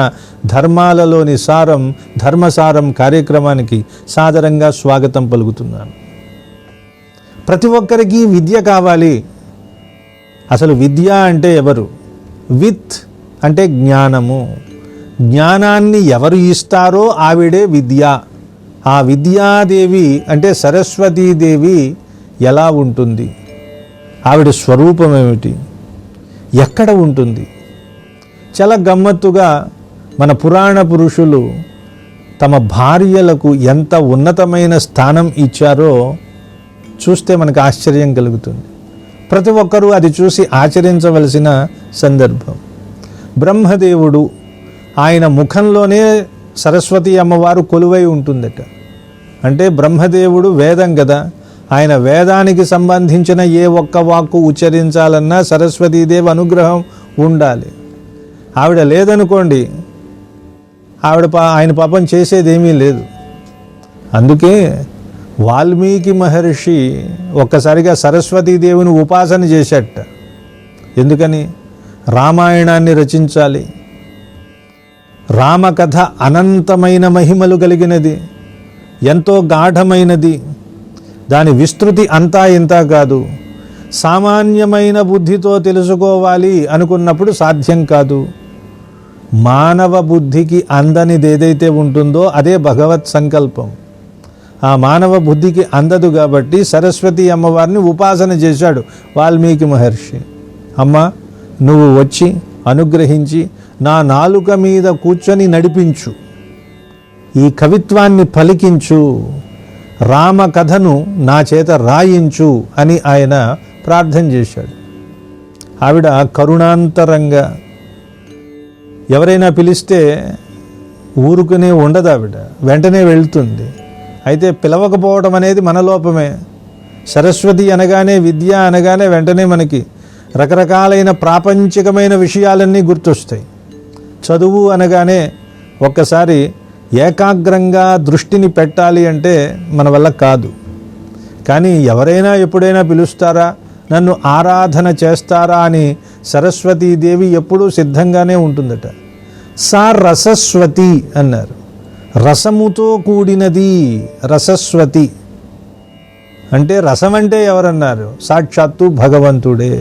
ధర్మాలలోని సారం ధర్మసారం కార్యక్రమానికి సాదరంగా స్వాగతం పలుకుతున్నాను. ప్రతి ఒక్కరికి విద్య కావాలి. అసలు విద్య అంటే ఎవరు? విత్ అంటే జ్ఞానము. జ్ఞానాన్ని ఎవరు ఇస్తారో ఆవిడే విద్య. ఆ విద్యాదేవి అంటే సరస్వతీదేవి ఎలా ఉంటుంది? ఆవిడ స్వరూపం ఏమిటి? ఎక్కడ ఉంటుంది? చాలా గమ్మత్తుగా మన పురాణ పురుషులు తమ భార్యలకు ఎంత ఉన్నతమైన స్థానం ఇచ్చారో చూస్తే మనకు ఆశ్చర్యం కలుగుతుంది. ప్రతి ఒక్కరూ అది చూసి ఆచరించవలసిన సందర్భం. బ్రహ్మదేవుడు ఆయన ముఖంలోనే సరస్వతి అమ్మవారు కొలువై ఉంటుందట. అంటే బ్రహ్మదేవుడు వేదం కదా, ఆయన వేదానికి సంబంధించిన ఏ ఒక్క వాక్కు ఉచ్చరించాలన్నా సరస్వతీదేవి అనుగ్రహం ఉండాలి. ఆవిడ లేదనుకోండి, ఆయన పాపం చేసేదేమీ లేదు. అందుకే వాల్మీకి మహర్షి ఒక్కసారిగా సరస్వతీదేవిని ఉపాసన చేశాట. ఎందుకని? రామాయణాన్ని రచించాలి. రామకథ అనంతమైన మహిమలు కలిగినది, ఎంతో గాఢమైనది. దాని విస్తృతి అంతా ఇంతా కాదు. సామాన్యమైన బుద్ధితో తెలుసుకోవాలి అనుకున్నప్పుడు సాధ్యం కాదు. మానవ బుద్ధికి అందనిది ఏదైతే ఉంటుందో అదే భగవత్ సంకల్పం. ఆ మానవ బుద్ధికి అందదు కాబట్టి సరస్వతి అమ్మవారిని ఉపాసన చేశాడు వాల్మీకి మహర్షి. అమ్మ, నువ్వు వచ్చి అనుగ్రహించి నా నాలుక మీద కూర్చొని నడిపించు, ఈ కవిత్వాన్ని పలికించు, రామకథను నా చేత రాయించు అని ఆయన ప్రార్థన చేశాడు. ఆవిడ కరుణాంతరంగా ఎవరైనా పిలిస్తే ఊరుకునే ఉండదు ఆవిడ, వెంటనే వెళ్తుంది. అయితే పిలవకపోవడం అనేది మన లోపమే. సరస్వతి అనగానే, విద్య అనగానే వెంటనే మనకి రకరకాలైన ప్రాపంచికమైన విషయాలన్నీ గుర్తొస్తాయి. చదువు అనగానే ఒక్కసారి ఏకాగ్రంగా దృష్టిని పెట్టాలి అంటే మన వల్ల కాదు. కానీ ఎవరైనా ఎప్పుడైనా పిలుస్తారా, నన్ను ఆరాధన చేస్తారా అని సరస్వతీదేవి ఎప్పుడూ సిద్ధంగానే ఉంటుందట. సా రసస్వతి అన్నారు. రసముతో కూడినది రసస్వతి అంటే, రసం అంటే ఎవరన్నారు? సాక్షాత్తు భగవంతుడే.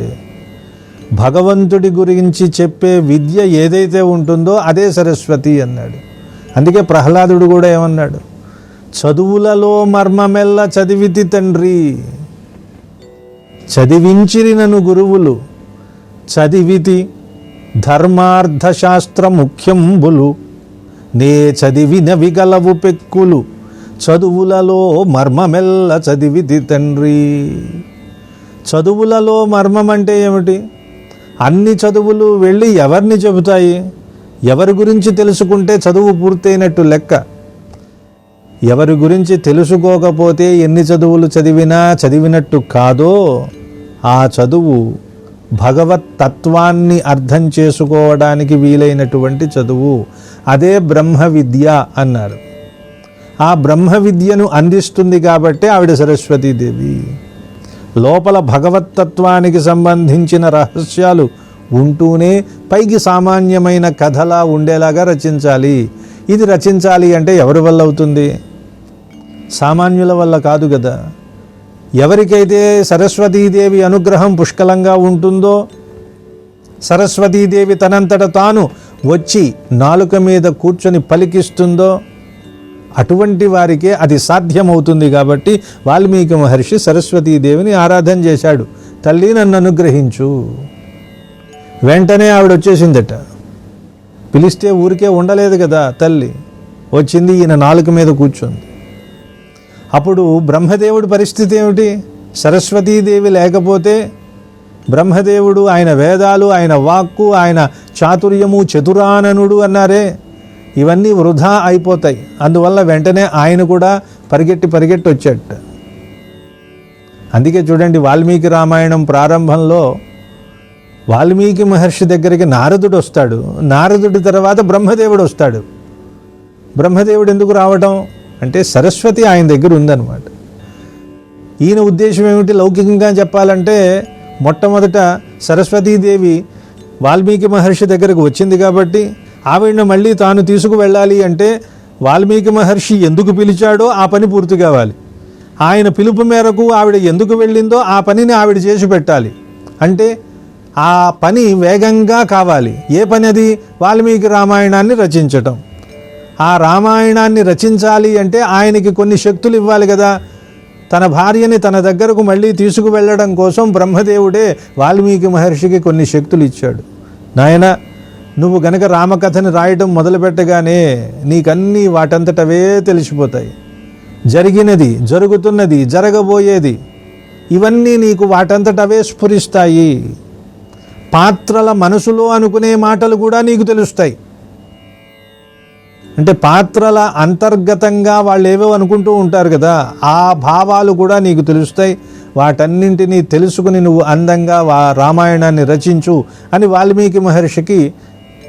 భగవంతుడి గురించి చెప్పే విద్య ఏదైతే ఉంటుందో అదే సరస్వతి అన్నాడు. అందుకే ప్రహ్లాదుడు కూడా ఏమన్నాడు? చదువులలో మర్మమెల్ల చదివితి తండ్రి, చదివించిరి నన్ను గురువులు, చదివితి ధర్మార్థశాస్త్ర ముఖ్యంబులు, నే చదివిన విగలవు పెక్కులు, చదువులలో మర్మమెల్ల చదివితి తండ్రి. చదువులలో మర్మం అంటే ఏమిటి? అన్ని చదువులు వెళ్ళి ఎవరిని చెబుతాయి? ఎవరి గురించి తెలుసుకుంటే చదువు పూర్తయినట్టు లెక్క. ఎవరి గురించి తెలుసుకోకపోతే ఎన్ని చదువులు చదివినా చదివినట్టు కాదో, ఆ చదువు భగవత్ తత్వాన్ని అర్థం చేసుకోవడానికి వీలైనటువంటి చదువు. అదే బ్రహ్మ విద్య అన్నారు. ఆ బ్రహ్మ విద్యను అందిస్తుంది కాబట్టి ఆవిడ సరస్వతీదేవి. లోపల భగవత్తత్వానికి సంబంధించిన రహస్యాలు ఉంటూనే పైకి సామాన్యమైన కథలా ఉండేలాగా రచించాలి. ఇది రచించాలి అంటే ఎవరి వల్ల అవుతుంది? సామాన్యుల వల్ల కాదు కదా. ఎవరికైతే సరస్వతీదేవి అనుగ్రహం పుష్కలంగా ఉంటుందో, సరస్వతీదేవి తనంతట తాను వచ్చి నాలుక మీద కూర్చొని పలికిస్తుందో, అటువంటి వారికే అది సాధ్యమవుతుంది. కాబట్టి వాల్మీకి మహర్షి సరస్వతీదేవిని ఆరాధన చేశాడు. తల్లి నన్ను అనుగ్రహించు. వెంటనే ఆవిడ వచ్చేసిందట. పిలిస్తే ఊరికే ఉండలేదు కదా తల్లి, వచ్చింది. ఈయన నాలుక మీద కూర్చుంది. అప్పుడు బ్రహ్మదేవుడి పరిస్థితి ఏమిటి? సరస్వతీదేవి లేకపోతే బ్రహ్మదేవుడు, ఆయన వేదాలు, ఆయన వాక్కు, ఆయన చాతుర్యము, చతురాననుడు అన్నారే, ఇవన్నీ వృధా అయిపోతాయి. అందువల్ల వెంటనే ఆయన కూడా పరిగెట్టి వచ్చాడు. అందుకే చూడండి, వాల్మీకి రామాయణం ప్రారంభంలో వాల్మీకి మహర్షి దగ్గరికి నారదుడు వస్తాడు. నారదుడి తర్వాత బ్రహ్మదేవుడు వస్తాడు. బ్రహ్మదేవుడు ఎందుకు రావడం అంటే సరస్వతి ఆయన దగ్గర ఉందన్నమాట. ఈయన ఉద్దేశం ఏమిటి? లౌకికంగా చెప్పాలంటే మొట్టమొదట సరస్వతీదేవి వాల్మీకి మహర్షి దగ్గరకు వచ్చింది కాబట్టి ఆవిడను మళ్ళీ తాను తీసుకువెళ్ళాలి అంటే వాల్మీకి మహర్షి ఎందుకు పిలిచాడో ఆ పని పూర్తి కావాలి. ఆయన పిలుపు మేరకు ఆవిడ ఎందుకు వెళ్ళిందో ఆ పనిని ఆవిడ చేసి పెట్టాలి. అంటే ఆ పని వేగంగా కావాలి. ఏ పని అది? వాల్మీకి రామాయణాన్ని రచించటం. ఆ రామాయణాన్ని రచించాలి అంటే ఆయనకి కొన్ని శక్తులు ఇవ్వాలి కదా. తన భార్యని తన దగ్గరకు మళ్ళీ తీసుకువెళ్ళడం కోసం బ్రహ్మదేవుడే వాల్మీకి మహర్షికి కొన్ని శక్తులు ఇచ్చాడు. నాయన, నువ్వు గనక రామకథని రాయటం మొదలుపెట్టగానే నీకన్నీ వాటంతటవే తెలిసిపోతాయి. జరిగినది, జరుగుతున్నది, జరగబోయేది ఇవన్నీ నీకు వాటంతటవే స్ఫురిస్తాయి. పాత్రల మనసులో అనుకునే మాటలు కూడా నీకు తెలుస్తాయి. అంటే పాత్రల అంతర్గతంగా వాళ్ళు ఏవో అనుకుంటూ ఉంటారు కదా, ఆ భావాలు కూడా నీకు తెలుస్తాయి. వాటన్నింటినీ తెలుసుకుని నువ్వు అందంగా రామాయణాన్ని రచించు అని వాల్మీకి మహర్షికి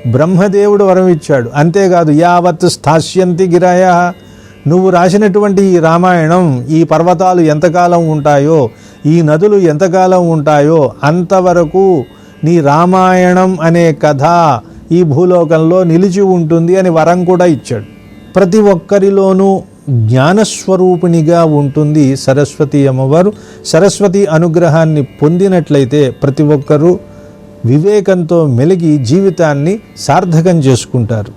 బ్రహ్మదేవుడు వరం ఇచ్చాడు. అంతేకాదు, యావత్ స్థాస్యంతి గిరయ, నువ్వు రాసినటువంటి ఈ రామాయణం, ఈ పర్వతాలు ఎంతకాలం ఉంటాయో, ఈ నదులు ఎంతకాలం ఉంటాయో అంతవరకు నీ రామాయణం అనే కథ ఈ భూలోకంలో నిలిచి ఉంటుంది అని వరం కూడా ఇచ్చాడు. ప్రతి ఒక్కరిలోనూ జ్ఞానస్వరూపిణిగా ఉంటుంది సరస్వతి అమ్మవారు. సరస్వతి అనుగ్రహాన్ని పొందినట్లయితే ప్రతి ఒక్కరూ వివేకంతో మెలిగి జీవితాన్ని సార్థకం చేసుకుంటారు.